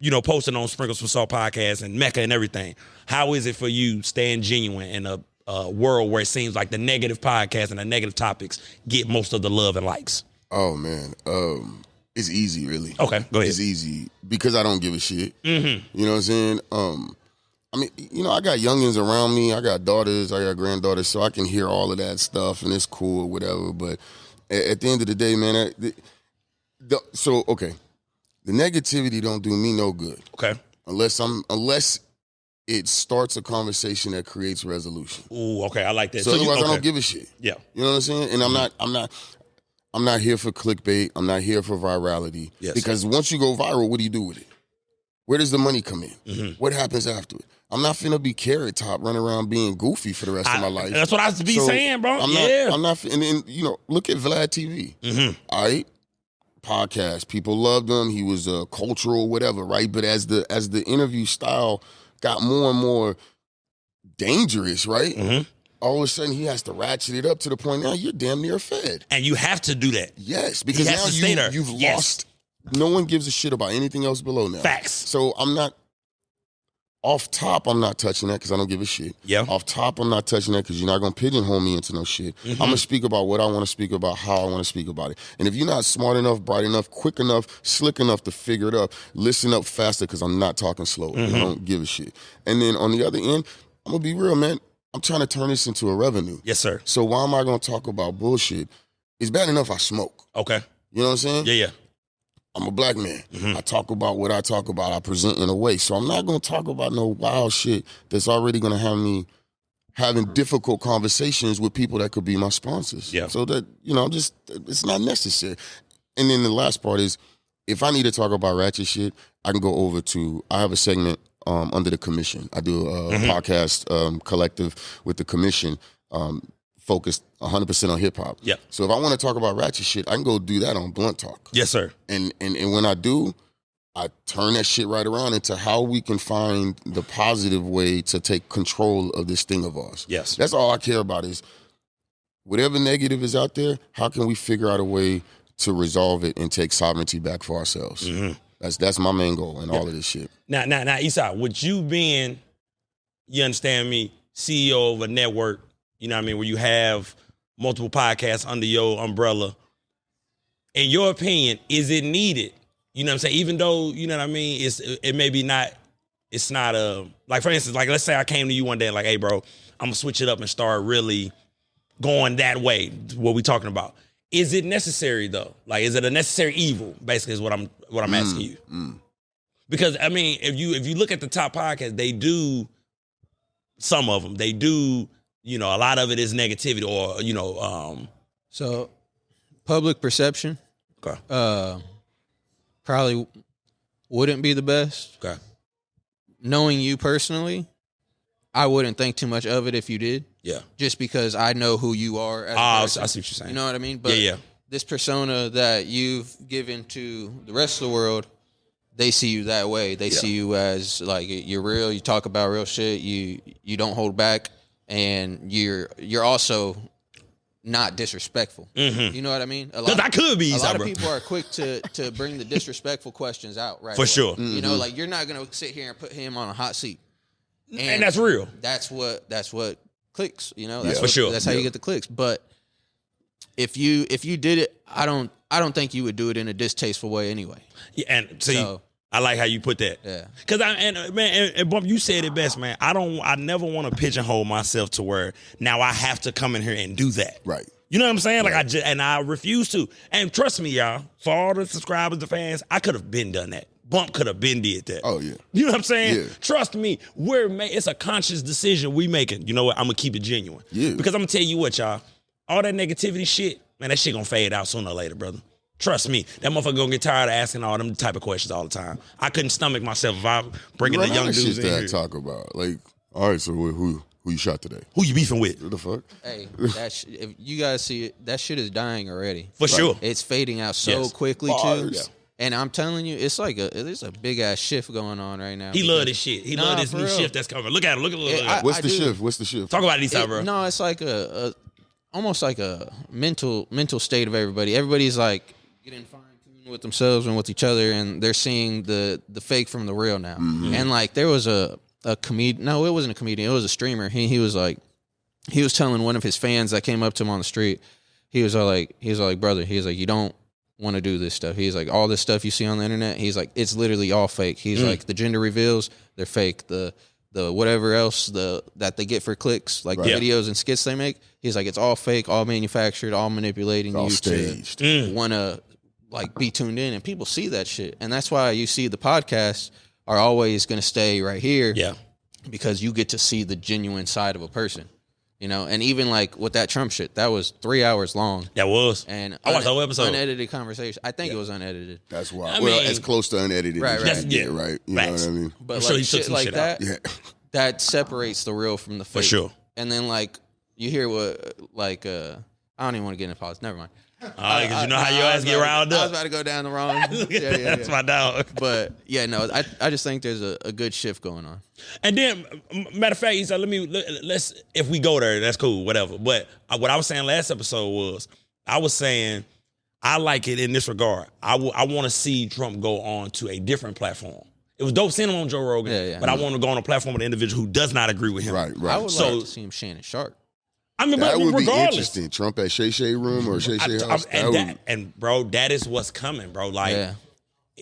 you know, posting on Sprinkles for Salt podcast and Mecca and everything? How is it for you staying genuine in a world where it seems like the negative podcasts and the negative topics get most of the love and likes? Oh man, it's easy, really. Okay, go ahead. It's easy because I don't give a shit. Mm-hmm. You know what I'm saying? I mean, you know, I got youngins around me. I got daughters. I got granddaughters, so I can hear all of that stuff, and it's cool or whatever. But at the end of the day, man, the negativity don't do me no good. Okay. Unless it starts a conversation that creates resolution. Ooh, okay, I like that. So otherwise, I don't give a shit. Yeah. You know what I'm saying? And I'm not here for clickbait. I'm not here for virality. Yes. Because once you go viral, what do you do with it? Where does the money come in? Mm-hmm. What happens after it? I'm not finna be Carrot Top running around being goofy for the rest of my life. That's what I was saying, bro. I'm not, and then, you know, look at Vlad TV. Mm-hmm. All right? Podcast. People loved him. He was cultural, whatever, right? But as the interview style got more and more dangerous, right? Mm-hmm. All of a sudden he has to ratchet it up to the point now you're damn near fed. And you have to do that. Yes, because He has to stay there. you've Yes. lost. No one gives a shit about anything else below now. Facts. So I'm not, off top, I'm not touching that because I don't give a shit. Yeah. Off top, I'm not touching that because you're not going to pigeonhole me into no shit. Mm-hmm. I'm going to speak about what I want to speak about, how I want to speak about it. And if you're not smart enough, bright enough, quick enough, slick enough to figure it out, listen up faster because I'm not talking slow. Mm-hmm. I don't give a shit. And then on the other end, I'm going to be real, man. I'm trying to turn this into a revenue. Yes, sir. So why am I going to talk about bullshit it's bad enough I smoke. Okay. You know what I'm saying? Yeah. I'm a black man. I talk about what I talk about. I present in a way. So I'm not going to talk about no wild shit that's already going to have me having difficult conversations with people that could be my sponsors. Yeah. So that, it's not necessary. And then the last part is, if I need to talk about ratchet shit, I can go over to, I have a segment under the commission. I do a podcast collective with the commission focused 100% on hip hop. Yeah. So if I want to talk about ratchet shit, I can go do that on Blunt Talk. Yes, sir. And when I do, I turn that shit right around into how we can find the positive way to take control of this thing of ours. Yes. That's all I care about is whatever negative is out there, how can we figure out a way to resolve it and take sovereignty back for ourselves? That's my main goal in all of this shit. Now, Esai, with you being, you understand me, CEO of a network, you know what I mean, where you have multiple podcasts under your umbrella, in your opinion, is it needed? You know what I'm saying? Even though, you know what I mean, it may be not, it's not like for instance, like let's say I came to you one day and like, hey bro, I'm gonna switch it up and start really going that way, what we talking about. Is it necessary though? Like, is it a necessary evil? Basically, is what I'm asking you. Because I mean, if you look at the top podcasts, they do some of them. They do, a lot of it is negativity or So, public perception. Okay. Probably wouldn't be the best. Okay. Knowing you personally, I wouldn't think too much of it if you did. Yeah. Just because I know who you are as a person. I see what you're saying. You know what I mean? But this persona that you've given to the rest of the world, they see you that way. They see you as like you're real, you talk about real shit, you don't hold back, and you're also not disrespectful. You know what I mean? Because I could be. A lot of people are quick to bring the disrespectful questions out right For away. sure. You know, like you're not gonna sit here and put him on a hot seat. And that's real. That's what clicks, For sure. That's how you get the clicks. But if you did it, I don't think you would do it in a distasteful way anyway. Yeah, and see, I like how you put that. Yeah. Cause and Bump, you said it best, man. I never want to pigeonhole myself to where now I have to come in here and do that. Right. You know what I'm saying? Like I refuse to. And trust me, y'all, for all the subscribers, the fans, I could have been done that. Bump could have been did that. Oh, yeah. You know what I'm saying? Yeah. Trust me, it's a conscious decision we making. You know what? I'm going to keep it genuine. Yeah. Because I'm going to tell you what, y'all. All that negativity shit, man, that shit going to fade out sooner or later, brother. Trust me. That motherfucker going to get tired of asking all them type of questions all the time. I couldn't stomach myself if I bringing the young dudes in here. Shit that I talk about. Like, all right, so who you shot today? Who you beefing with? What the fuck? Hey, if you guys see it, that shit is dying already. For sure. It's fading out so quickly, too. Yeah. And I'm telling you, it's like there's a big ass shift going on right now. He love this shit. He love this new shift that's coming. Look at him. Look at What's the shift? What's the shift? Talk about it, Esai, bro. No, it's like almost like a mental state of everybody. Everybody's like getting fine tuned with themselves and with each other, and they're seeing the fake from the real now. And like there was a comedian. No, it wasn't a comedian. It was a streamer. He was telling one of his fans that came up to him on the street. He was like, brother. He was like, you don't want to do this stuff. He's like, all this stuff you see on the internet, he's like, it's literally all fake. He's like, the gender reveals, they're fake. The whatever else that they get for clicks, like videos and skits they make, he's like, it's all fake, all manufactured, all manipulating you staged. To want to like be tuned in. And people see that shit. And that's why you see the podcasts are always going to stay right here. Yeah. Because you get to see the genuine side of a person. And even like with that Trump shit, that was 3 hours long. That was. And I watched the whole episode. Unedited conversation. I think it was unedited. That's why. I Well, mean, as close to unedited right, as right. you can get, right? You know what I mean? But I'm like sure he took shit some like shit that, out. that separates the real from the fake. For sure. And then like you hear what like I don't even want to get into politics. Never mind. Because you know how your ass get riled I was up. about to go down the wrong. That's my dog. But yeah, no, I just think there's a good shift going on. And then, matter of fact, he said, let's if we go there, that's cool, whatever. But what I was saying last episode was, I was saying I like it in this regard. I want to see Trump go on to a different platform. It was dope seeing him on Joe Rogan, but I want to go on a platform with an individual who does not agree with him. Right. I would like to see him Shannon Sharp. I mean, that but would regardless, be interesting. Trump at Shay Shay Room or Shay Shay House. And bro, that is what's coming, bro. Like,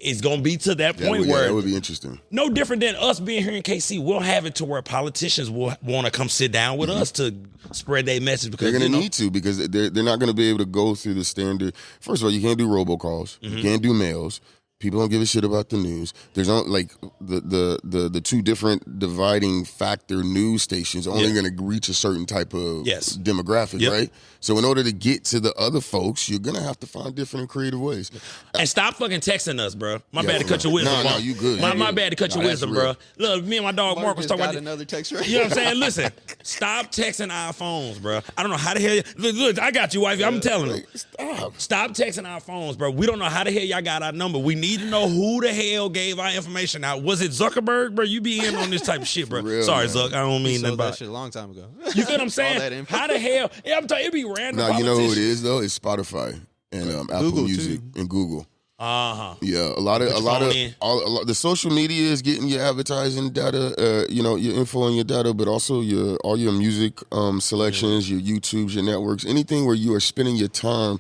it's gonna be to that point where that would be interesting. No different than us being here in KC. We'll have it to where politicians will want to come sit down with us to spread their message because they're gonna need to, because they're not gonna be able to go through the standard. First of all, you can't do robocalls. You can't do mails. People don't give a shit about the news. There's not like the two different dividing factor news stations only going to reach a certain type of demographic, right? So in order to get to the other folks, you're going to have to find different and creative ways. And stop fucking texting us, bro. My bad to cut your wisdom. No, you good. My bad to cut your wisdom, bro. Look, me and my dog Mark was talking about another text right. You know what I'm saying? Listen, stop texting our phones, bro. I don't know how the hell. Look, I got you, wifey. I'm telling you. Stop texting our phones, bro. We don't know how the hell y'all got our number. We need to know who the hell gave our information out. Was it Zuckerberg, bro? You be in on this type of shit, bro. Real, sorry, man. Zuck. I don't mean nothing that about shit a long time ago. You feel what I'm saying? How the hell? Yeah, I'm telling you, it be random. Now, you know who it is, though? It's Spotify and Apple Music and Google. Yeah, a lot of the social media is getting your advertising data, your info and your data, but also all your music selections, your YouTubes, your networks, anything where you are spending your time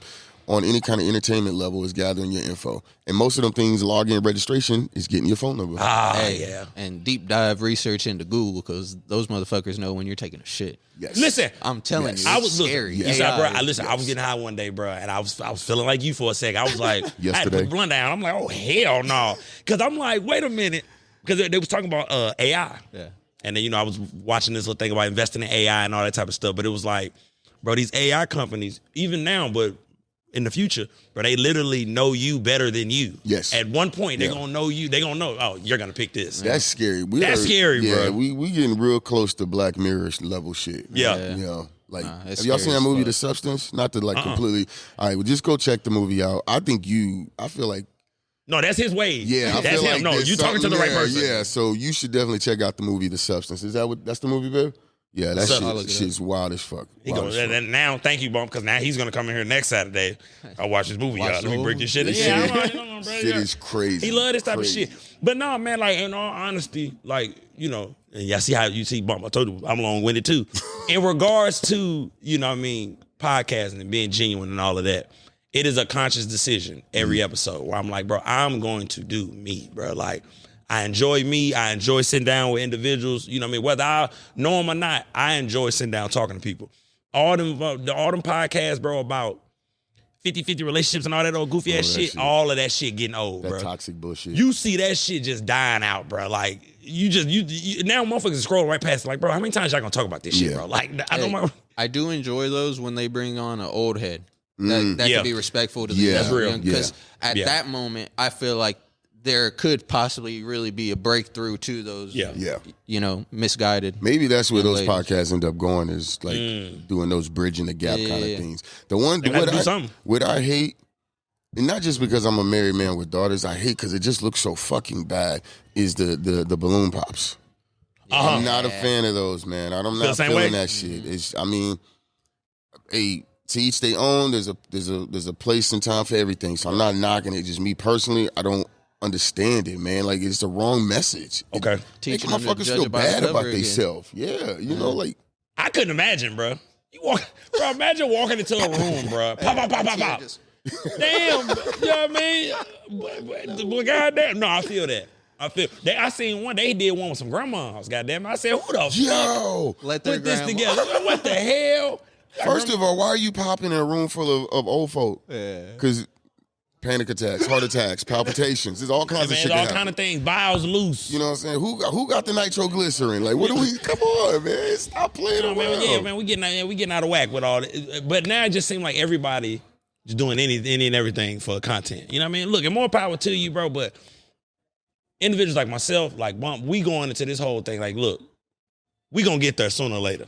on any kind of entertainment level is gathering your info. And most of them things, login registration, is getting your phone number. And deep dive research into Google, because those motherfuckers know when you're taking a shit. Yes. Listen, I'm telling you, I was scary. I was getting high one day, bro, and I was feeling like you for a second. I was like, I had to put the blunt down. I'm like, oh hell no, because I'm like, wait a minute, because they was talking about AI. Yeah. And then I was watching this little thing about investing in AI and all that type of stuff. But it was like, bro, these AI companies, even now, but in the future, but they literally know you better than you. Yes. At one point, they're gonna know you. They're gonna know, oh, you're gonna pick this. That's scary. Scary, bro. We getting real close to Black Mirror level shit. Yeah. You know, like, have y'all seen that movie, The Substance? Not to completely. All right, well, just go check the movie out. I feel like. No, that's his way. Yeah, that's him. No, you talking to the right person. Yeah, so you should definitely check out the movie, The Substance. That's the movie, babe? Yeah, that shit's wild as fuck. And now, thank you, Bump, because now he's going to come in here next Saturday. I'll watch this movie, y'all. Let me break this shit. Shit is crazy. He love this type of shit. But no, man, like, in all honesty, like, and y'all see how you see Bump. I told you, I'm long-winded, too. In regards to, podcasting and being genuine and all of that, it is a conscious decision every episode where I'm like, bro, I'm going to do me, bro. Like, I enjoy me. I enjoy sitting down with individuals. You know what I mean? Whether I know them or not, I enjoy sitting down talking to people. All them podcasts, bro, about 50-50 relationships and all that old goofy ass shit, all of that shit getting old, bro. That toxic bullshit. You see that shit just dying out, bro. Like, you now motherfuckers scroll right past it. Like, bro, how many times y'all gonna talk about this shit, bro? Like, I do enjoy those when they bring on an old head. That can be respectful to the That's real. Because at that moment, I feel like there could possibly really be a breakthrough to those, misguided. Maybe that's where those podcasts end up going, is like doing those bridging the gap kind of things. The one what I hate, and not just because I'm a married man with daughters, I hate because it just looks so fucking bad, is the balloon pops. I'm not a fan of those, man. I'm not feeling that shit. To each their own. There's a place and time for everything. So I'm not knocking it. Just me personally, I don't understand it, man. Like, it's the wrong message. Okay. Teaching motherfuckers feel bad about themselves. Yeah, like. I couldn't imagine, bro. Imagine walking into a room, bro. Pop. Damn, you know what I mean? But goddamn, no, I feel that. I seen one. They did one with some grandmas. Goddamn, I said, who the fuck let put this together? What the hell? First of all, why are you popping in a room full of old folk? Yeah. Because panic attacks, heart attacks, palpitations. There's all kinds of shit. All kind of things. Bowels loose. You know what I'm saying? Who got the nitroglycerin? Like, what do we? Come on, man. Stop playing around. Man, we getting out of whack with all this. But now it just seems like everybody just doing any and everything for content. You know what I mean? Look, and more power to you, bro. But individuals like myself, like Bump, we going into this whole thing. Like, look, we gonna get there sooner or later.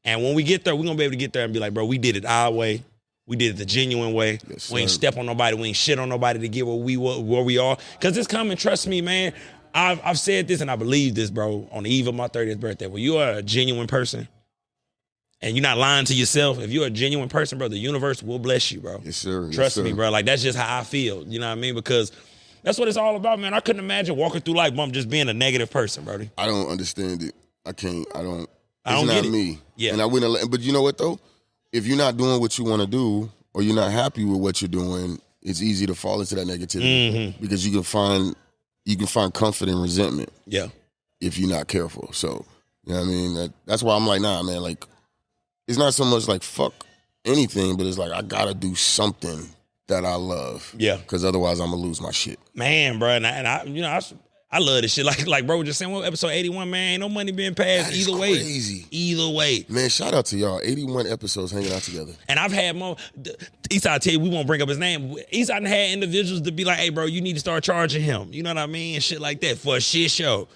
And when we get there, we're going to be able to get there and be like, bro, we did it our way. We did it the genuine way. Yes, we ain't step on nobody. We ain't shit on nobody to get where we are. Because it's coming. Trust me, man. I've said this and I believe this, bro, on the eve of my 30th birthday. When you are a genuine person and you're not lying to yourself, if you're a genuine person, bro, the universe will bless you, bro. Yes, sir. Trust me, bro. Like, that's just how I feel. You know what I mean? Because that's what it's all about, man. I couldn't imagine walking through life, Bump, just being a negative person, bro. I don't understand it. I can't. I don't. It's not me. Yeah. And I wouldn't. But you know what though? If you're not doing what you want to do, or you're not happy with what you're doing, it's easy to fall into that negativity because you can find comfort in resentment. Yeah. If you're not careful. So, you know what I mean? That's why I'm like, nah, man, like, it's not so much like fuck anything, but it's like I gotta do something that I love. Yeah. Because otherwise I'm gonna lose my shit. Man, bro, and I love this shit. Like bro was just saying, episode 81, man, ain't no money being passed either way. Crazy. Either way. Man, shout out to y'all. 81 episodes hanging out together. And I've had more. Esai, tell you, we won't bring up his name. Esai had individuals to be like, hey, bro, you need to start charging him. You know what I mean? And shit like that for a shit show.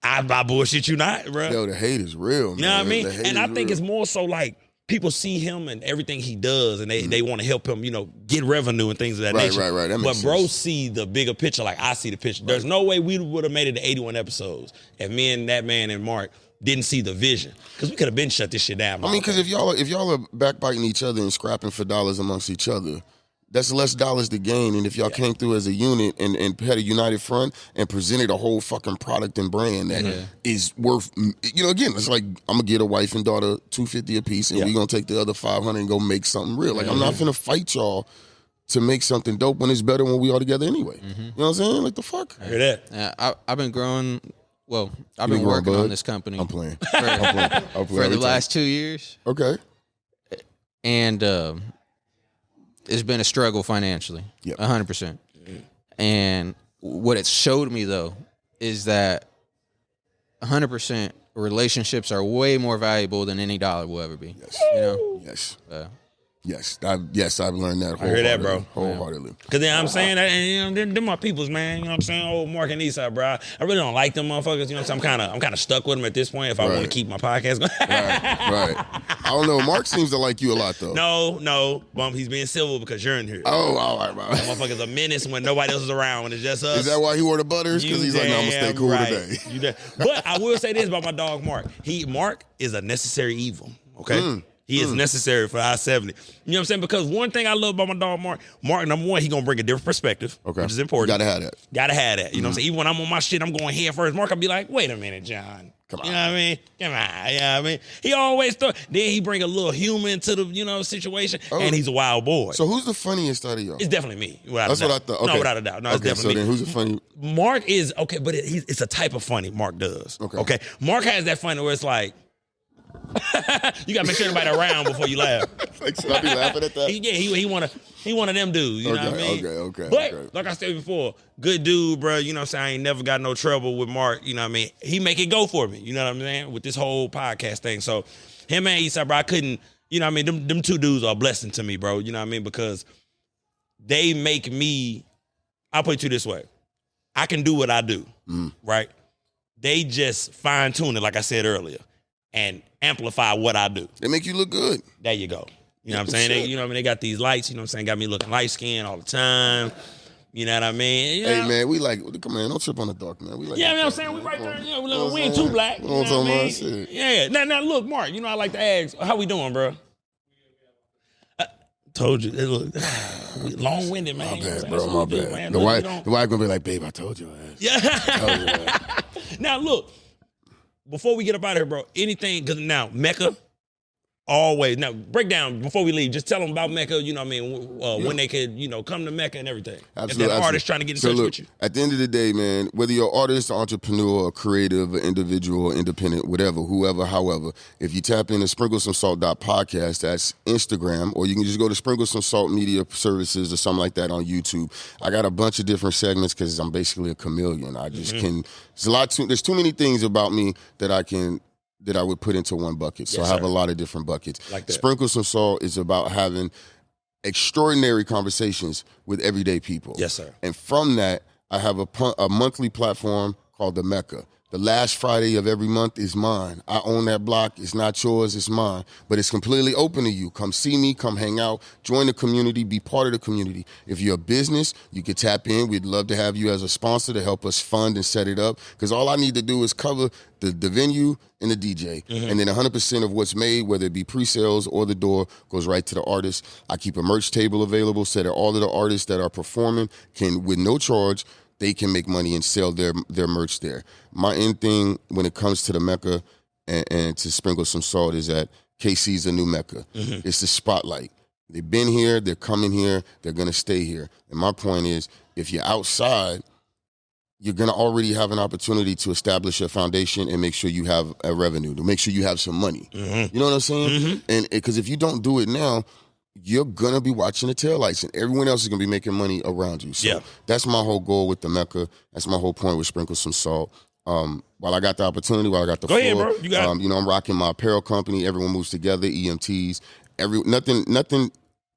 I bullshit you not, bro. Yo, the hate is real, man. You know what I mean? And I think it's more so like people see him and everything he does, and they want to help him, get revenue and things of that nature. Right. That makes but bro sense. see the bigger picture like I see the picture. There's no way we would have made it to 81 episodes if me and that man and Mark didn't see the vision. Because we could have been shut this shit down. I mean, because if y'all are backbiting each other and scrapping for dollars amongst each other, that's less dollars to gain. And if y'all came through as a unit and had a united front and presented a whole fucking product and brand that is worth, again, it's like I'm gonna get a wife and daughter $250 a piece, and we gonna take the other $500 and go make something real. Like I'm not finna fight y'all to make something dope when it's better when we all together anyway. You know what I'm saying? Like the fuck. I hear that. I've been growing. Well, I've been working on this company. I'm playing. For the last 2 years. Okay. And it's been a struggle financially. 100%. And what it showed me, though, is that 100% relationships are way more valuable than any dollar will ever be. Yes. Yes. I've learned that. I heard that, bro. Wholeheartedly. Because then I'm saying that, and they're my peoples, man. You know what I'm saying? Old Mark and Esai, bro. I really don't like them motherfuckers. You know what I'm saying? I'm kind of stuck with them at this point if I want to keep my podcast going. Right. I don't know. Mark seems to like you a lot, though. No. Bump, he's being civil because you're in here. Oh, all right, bro. That motherfucker's a menace when nobody else is around, when it's just us. Is that why he wore the butters? Because he's like, no, I'm going to stay cool today. But I will say this about my dog, Mark. Mark is a necessary evil, okay? He is necessary for I-70. You know what I'm saying? Because one thing I love about my dog, Mark, number one, he going to bring a different perspective, which is important. Gotta have that. You know what I'm saying? Even when I'm on my shit, I'm going head first. Mark will be like, wait a minute, John. Come on. You know what I mean? Come on. You know what I mean? He always then he bring a little humor into the, situation, and he's a wild boy. So who's the funniest out of y'all? It's definitely me. That's what I thought. Okay. No, without a doubt. No, it's definitely me. Then who's the funny? Mark is, okay, but it's a type of funny Mark does. Okay. Mark has that funny where it's like, you gotta make sure everybody around before you laugh. Like, should I be laughing at that? He one of them dudes. You know what I mean? Okay. But like I said before, good dude, bro. You know what I'm saying? I ain't never got no trouble with Mark. You know what I mean? He make it go for me. You know what I'm saying? With this whole podcast thing. So him and Esai, bro, I couldn't. You know what I mean? Them two dudes are a blessing to me, bro. You know what I mean? Because they make me. I'll put it to you this way: I can do what I do, right? They just fine tune it, like I said earlier, and amplify what I do. They make you look good. There you go. You know what I'm saying? They, they got these lights, you know what I'm saying? Got me looking light skinned all the time. You know what I mean? Hey, man, we like, come on, don't trip on the dark, man. We like, you know what I'm saying? We right there. We ain't too black. You know what I mean? Yeah. Now, look, Mark, I like to ask, how we doing, bro? Told you. Look, long-winded, man. My bad, bro. My bad. Man. The wife gonna be like, babe, I told you. Yeah. Now, look. Before we get up out of here, bro, anything, because now, Mecca, always. Now, break down, before we leave, just tell them about Mecca, you know what I mean, when they could, come to Mecca and everything. Absolutely. If they're an artist trying to get in touch with you. At the end of the day, man, whether you're an artist, entrepreneur, or creative, or individual, independent, whatever, whoever, however, if you tap into sprinklesomesalt.podcast, that's Instagram, or you can just go to Sprinkle Some Salt Media Services or something like that on YouTube. I got a bunch of different segments because I'm basically a chameleon. I just can, there's too many things about me that I would put into one bucket. So I have a lot of different buckets. Like that. Sprinkle Some Salt is about having extraordinary conversations with everyday people. Yes, sir. And from that, I have a monthly platform called the Mecca. The last Friday of every month is mine. I own that block. It's not yours, it's mine. But it's completely open to you. Come see me, come hang out, join the community, be part of the community. If you're a business, you can tap in. We'd love to have you as a sponsor to help us fund and set it up. Because all I need to do is cover the venue and the DJ. And then 100% of what's made, whether it be pre-sales or the door, goes right to the artist. I keep a merch table available so that all of the artists that are performing can, with no charge, they can make money and sell their merch there. My end thing when it comes to the Mecca and to Sprinkle Some Salt is that KC's a new Mecca. It's the spotlight. They've been here, they're coming here, they're going to stay here. And my point is, if you're outside, you're going to already have an opportunity to establish a foundation and make sure you have a revenue, to make sure you have some money. You know what I'm saying? And because if you don't do it now, you're going to be watching the taillights and everyone else is going to be making money around you. So that's my whole goal with the Mecca. That's my whole point with Sprinkle Some Salt. While I got the opportunity, while I got the floor, ahead, bro. You got it. You know, I'm rocking my apparel company. Everyone moves together, EMTs.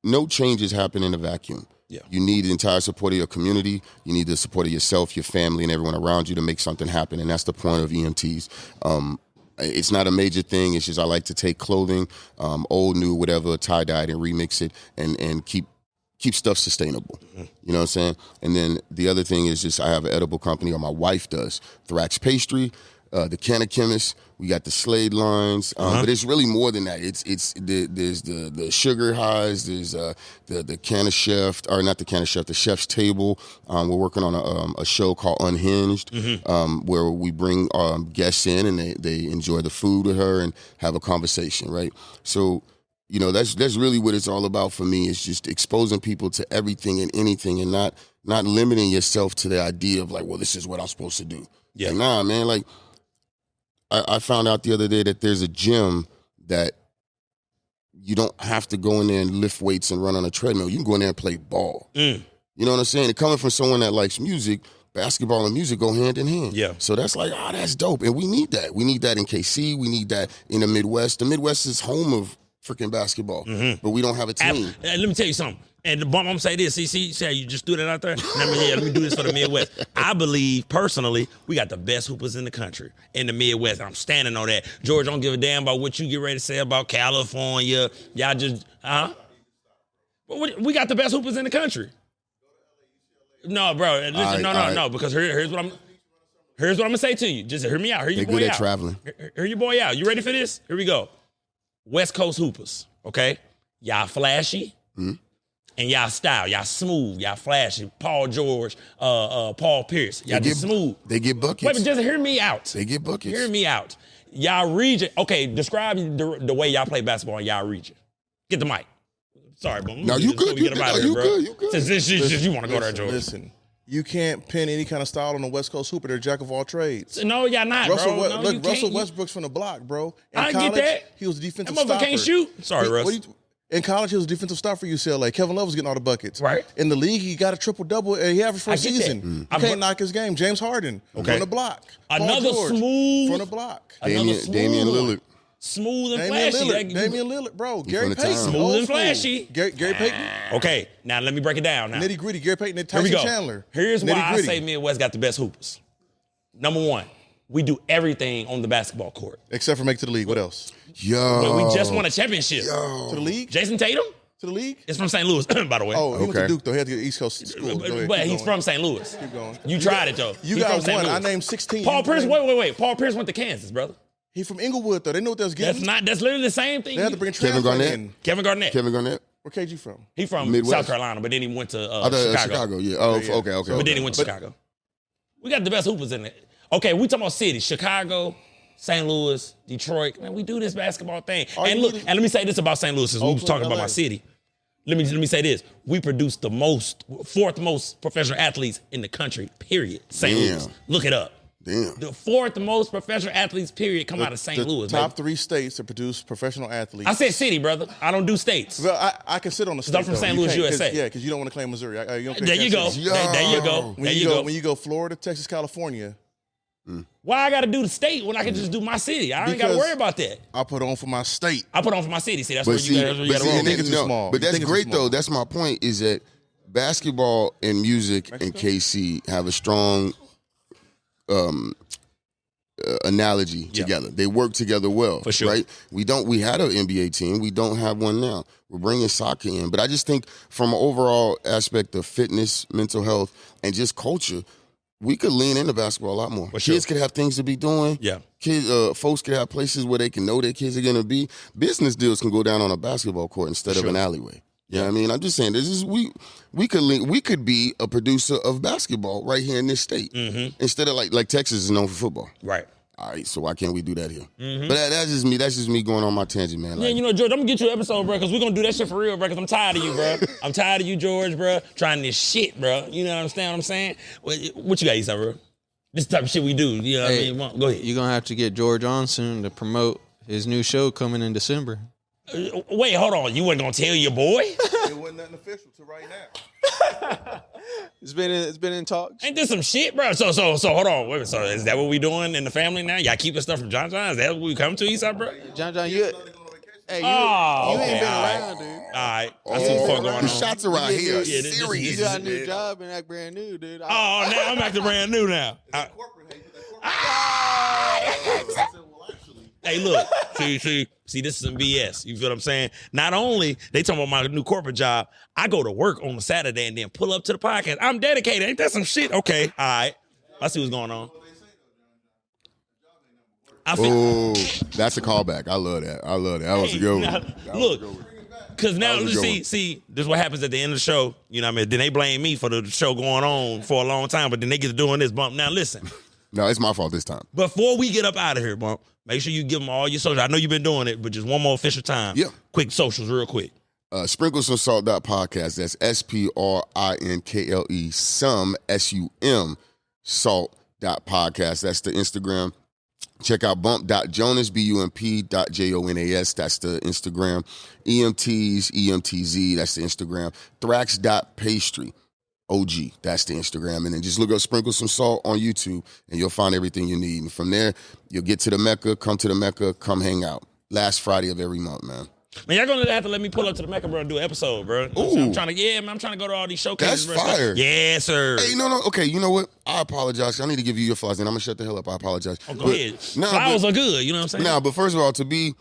No changes happen in a vacuum. Yeah. You need the entire support of your community. You need the support of yourself, your family, and everyone around you to make something happen. And that's the point of EMTs. It's not a major thing. It's just I like to take clothing, old, new, whatever, tie-dyed, and remix it and keep stuff sustainable. You know what I'm saying? And then the other thing is just I have an edible company, or my wife does, Thrax Pastry, the Canna Chemist. We got the Slade lines, but it's really more than that. There's the Sugar Highs, there's the Canna Chef, or not the Canna Chef, the Chef's Table. We're working on a show called Unhinged, where we bring guests in and they enjoy the food with her and have a conversation, right? So, you know, that's really what it's all about for me. It's just exposing people to everything and anything, and not limiting yourself to the idea of like, well, this is what I'm supposed to do. Yeah, like, nah, man, like. I found out the other day that there's a gym that you don't have to go in there and lift weights and run on a treadmill. You can go in there and play ball. You know what I'm saying? And coming from someone that likes music, basketball and music go hand in hand. Yeah. So that's like, that's dope. And we need that. We need that in KC. We need that in the Midwest. The Midwest is home of freaking basketball, but we don't have a team. Let me tell you something. And the Bump, I'm say this. See, you just threw that out there. Let me do this for the Midwest. I believe, personally, we got the best hoopers in the country, in the Midwest. I'm standing on that. George, don't give a damn about what you get ready to say about California. Y'all just, we got the best hoopers in the country. No, bro. Listen, no. Because here's what I'm gonna say to you. Just hear me out. Hear your boy out. They're good at traveling. Hear your boy out. You ready for this? Here we go. West Coast hoopers. Okay, y'all flashy. And y'all style, y'all smooth, y'all flashy. Paul George, Paul Pierce, y'all just smooth. They get buckets. Wait, but just hear me out. They get buckets. Hear me out. Y'all region. Okay, describe the way y'all play basketball in y'all region. Get the mic. Sorry, but no, you good. You good. Since you want to go there, George. Listen. You can't pin any kind of style on the West Coast hooper. They're jack of all trades. No, y'all not, Russell, bro. Russell Westbrook's from the block, bro. I get that. He was a defensive stopper. That motherfucker can't shoot. Sorry, Russ. In college, he was a defensive stopper for UCLA. Kevin Love was getting all the buckets. Right. In the league, he got a triple-double, and he averaged for a season. You can't knock his game. James Harden, from the block. Another Paul George, smooth. from the block. Damian Lillard. Smooth and flashy. Damian Lillard, bro. Gary Payton. Smooth and flashy. Gary Payton. Okay, now let me break it down now. Nitty gritty. Gary Payton and Tyson Chandler. Here's why I say Midwest got the best hoopers. Number one, we do everything on the basketball court. Except for make it to the league. What else? But we just won a championship. To the league? Jason Tatum? To the league? It's from St. Louis, by the way. Oh, he went to Duke, though. He had to get East Coast school. But he's from St. Louis. Keep going. You tried it, though. You got one. I named 16. Paul Pierce, wait. Paul Pierce went to Kansas, brother. He from Inglewood, though. They knew what they was getting. That's literally the same thing. They had to bring Kevin Garnett. Kevin Garnett. Where KG from? He from Midwest. South Carolina, but then he went to Chicago. Yeah. Oh, yeah. Okay. But then he went to Chicago. We got the best hoopers in it. Okay, we talking about cities. Chicago, St. Louis, Detroit. Man, we do this basketball thing. And look, and let me say this about St. Louis, since we was talking about my city. Let me say this. We produce the fourth most professional athletes in the country, period. St. Louis. Look it up. Damn. The fourth most professional athletes, period, come out of St. Louis. Top 3 states that produce professional athletes. I said city, brother. I don't do states. Well, I can sit on the state. I'm from St. Louis, USA. Yeah, because you don't want to claim Missouri. There you go. There you go. When you go Florida, Texas, California. Why I got to do the state when I can just do my city? I ain't got to worry about that. I put on for my state. I put on for my city. See, that's where you got to roll. It's too small. But that's great, though. That's my point, is that basketball and music in KC have a strong analogy together. They work together well, for sure. Right? We had an NBA team. We don't have one now. We're bringing soccer in. But I just think from an overall aspect of fitness, mental health, and just culture, we could lean into basketball a lot more. Kids could have things to be doing. Yeah. Kids, folks could have places where they can know their kids are going to be. Business deals can go down on a basketball court instead of an alleyway. You know what I mean? I'm just saying, we could be a producer of basketball right here in this state instead of like Texas is known for football. Right. All right, so why can't we do that here? Mm-hmm. But that's just me. That's just me going on my tangent, man. Like, yeah, George, I'm gonna get you an episode, bro, because we're gonna do that shit for real, bro, because I'm tired of you, bro. I'm tired of you, George, bro, trying this shit, bro. You know what I'm saying? What you got, Esai, bro? This type of shit we do. You know what I mean? Go ahead. You're gonna have to get George on soon to promote his new show coming in December. Wait, hold on. You wasn't gonna tell your boy? It wasn't nothing official to right now. It's been in talks. Ain't this some shit, bro? So hold on. Wait, so is that what we doing in the family now? Y'all keeping stuff from John? Is that what we come to, Esai, bro? John, you ain't been around, dude. All right. I see what's going on. The shots around here are serious. You got a new job and act brand new, dude. Now I'm acting brand new now. Hey, look. See, this is some BS. You feel what I'm saying? Not only they talking about my new corporate job, I go to work on a Saturday and then pull up to the podcast. I'm dedicated. Ain't that some shit? Okay, all right. I see what's going on. That's a callback. I love that. That was a good one. Look, because now, see, this is what happens at the end of the show. You know what I mean? Then they blame me for the show going on for a long time, but then they get to doing this, Bump. Now, listen. No, it's my fault this time. Before we get up out of here, Bump, make sure you give them all your socials. I know you've been doing it, but just one more official time. Yeah. Quick socials real quick. Sprinkle some salt.podcast. That's SPRINKLE, some, SUM, salt.podcast. That's the Instagram. Check out bump.jonas, BUMP.JONAS. That's the Instagram. EMTs, EMTZ. That's the Instagram. Thrax.pastry. OG, that's the Instagram. And then just look up Sprinkle Some Salt on YouTube, and you'll find everything you need. And from there, you'll get to the Mecca, come hang out. Last Friday of every month, man. Man, y'all gonna have to let me pull up to the Mecca, bro, and do an episode, bro. I'm trying to go to all these showcases. That's fire. Yes, sir. Hey, no. Okay, you know what? I apologize. I need to give you your flowers, and I'm gonna shut the hell up. I apologize. Oh, go ahead. Flowers are good. You know what I'm saying? Nah, but first of all, to be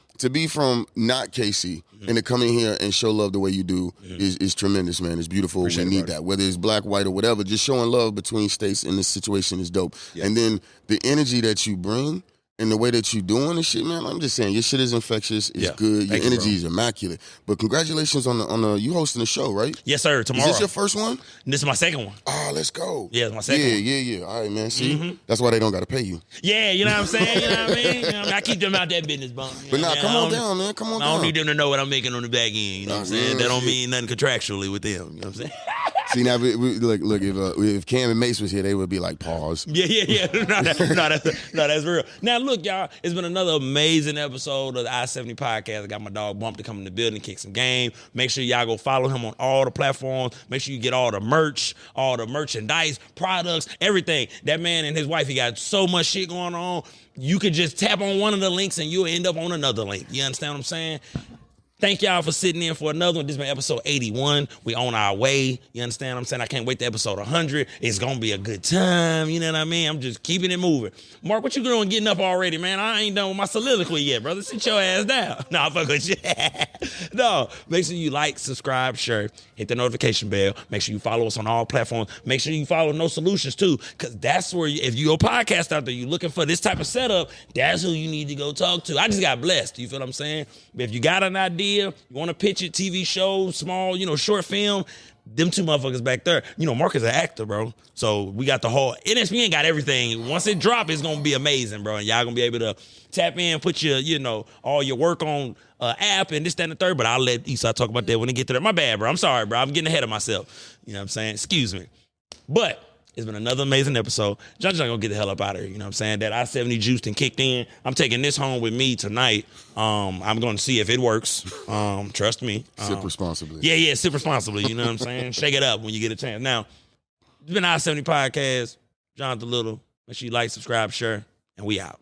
from not KC and to come in here and show love the way you do is tremendous, man. It's beautiful. Appreciate we need that. Whether it's black, white, or whatever, just showing love between states in this situation is dope. Yeah. And then the energy that you bring and the way that you doing this shit, man, I'm just saying, your shit is infectious. It's good. Your energy is immaculate. But congratulations on the you hosting the show, right? Yes, sir. Tomorrow. Is this your first one? This is my second one. Oh, let's go. Yeah, it's my second one. Yeah. All right, man. See, that's why they don't got to pay you. Yeah, you know what I'm saying? You know what I mean? You know what I mean? I keep them out that business, Bump. But now, come on down, man. Come on down. I don't need them to know what I'm making on the back end. You know what I'm saying? That don't mean nothing contractually with them. You know what I'm saying? See, now, look, if Cam and Mace was here, they would be like, pause. Yeah. No, that's real. Now, look, y'all, it's been another amazing episode of the I-70 podcast. I got my dog Bump to come in the building, kick some game. Make sure y'all go follow him on all the platforms. Make sure you get all the merch, all the merchandise, products, everything. That man and his wife, he got so much shit going on. You could just tap on one of the links and you'll end up on another link. You understand what I'm saying? Thank y'all for sitting in for another one. This has been episode 81. We on our way. You understand what I'm saying? I can't wait to episode 100. It's going to be a good time. You know what I mean? I'm just keeping it moving. Mark, what you doing getting up already, man? I ain't done with my soliloquy yet, brother. Sit your ass down. No, fuck with you. No, make sure you like, subscribe, share, hit the notification bell. Make sure you follow us on all platforms. Make sure you follow No Solutions too, because that's where, if you're a podcast out there, you're looking for this type of setup, that's who you need to go talk to. I just got blessed. You feel what I'm saying? But if you got an idea, you want to pitch it, TV show, small, short film, them two motherfuckers back there. Mark is an actor, bro. So we got the whole, NSPN got everything. Once it drop, it's going to be amazing, bro. And y'all going to be able to tap in, put your, all your work on app and this, that, and the third. But I'll let Esai talk about that when it get to there. My bad, bro. I'm sorry, bro. I'm getting ahead of myself. You know what I'm saying? Excuse me. But it's been another amazing episode. John's not gonna get the hell up out of here. You know what I'm saying? That I-70 juiced and kicked in. I'm taking this home with me tonight. I'm gonna see if it works. Trust me. Sip responsibly. Yeah, sip responsibly. You know what I'm saying? Shake it up when you get a chance. Now, it's been I-70 Podcast. Jonathan Little. Make sure you like, subscribe, share, and we out.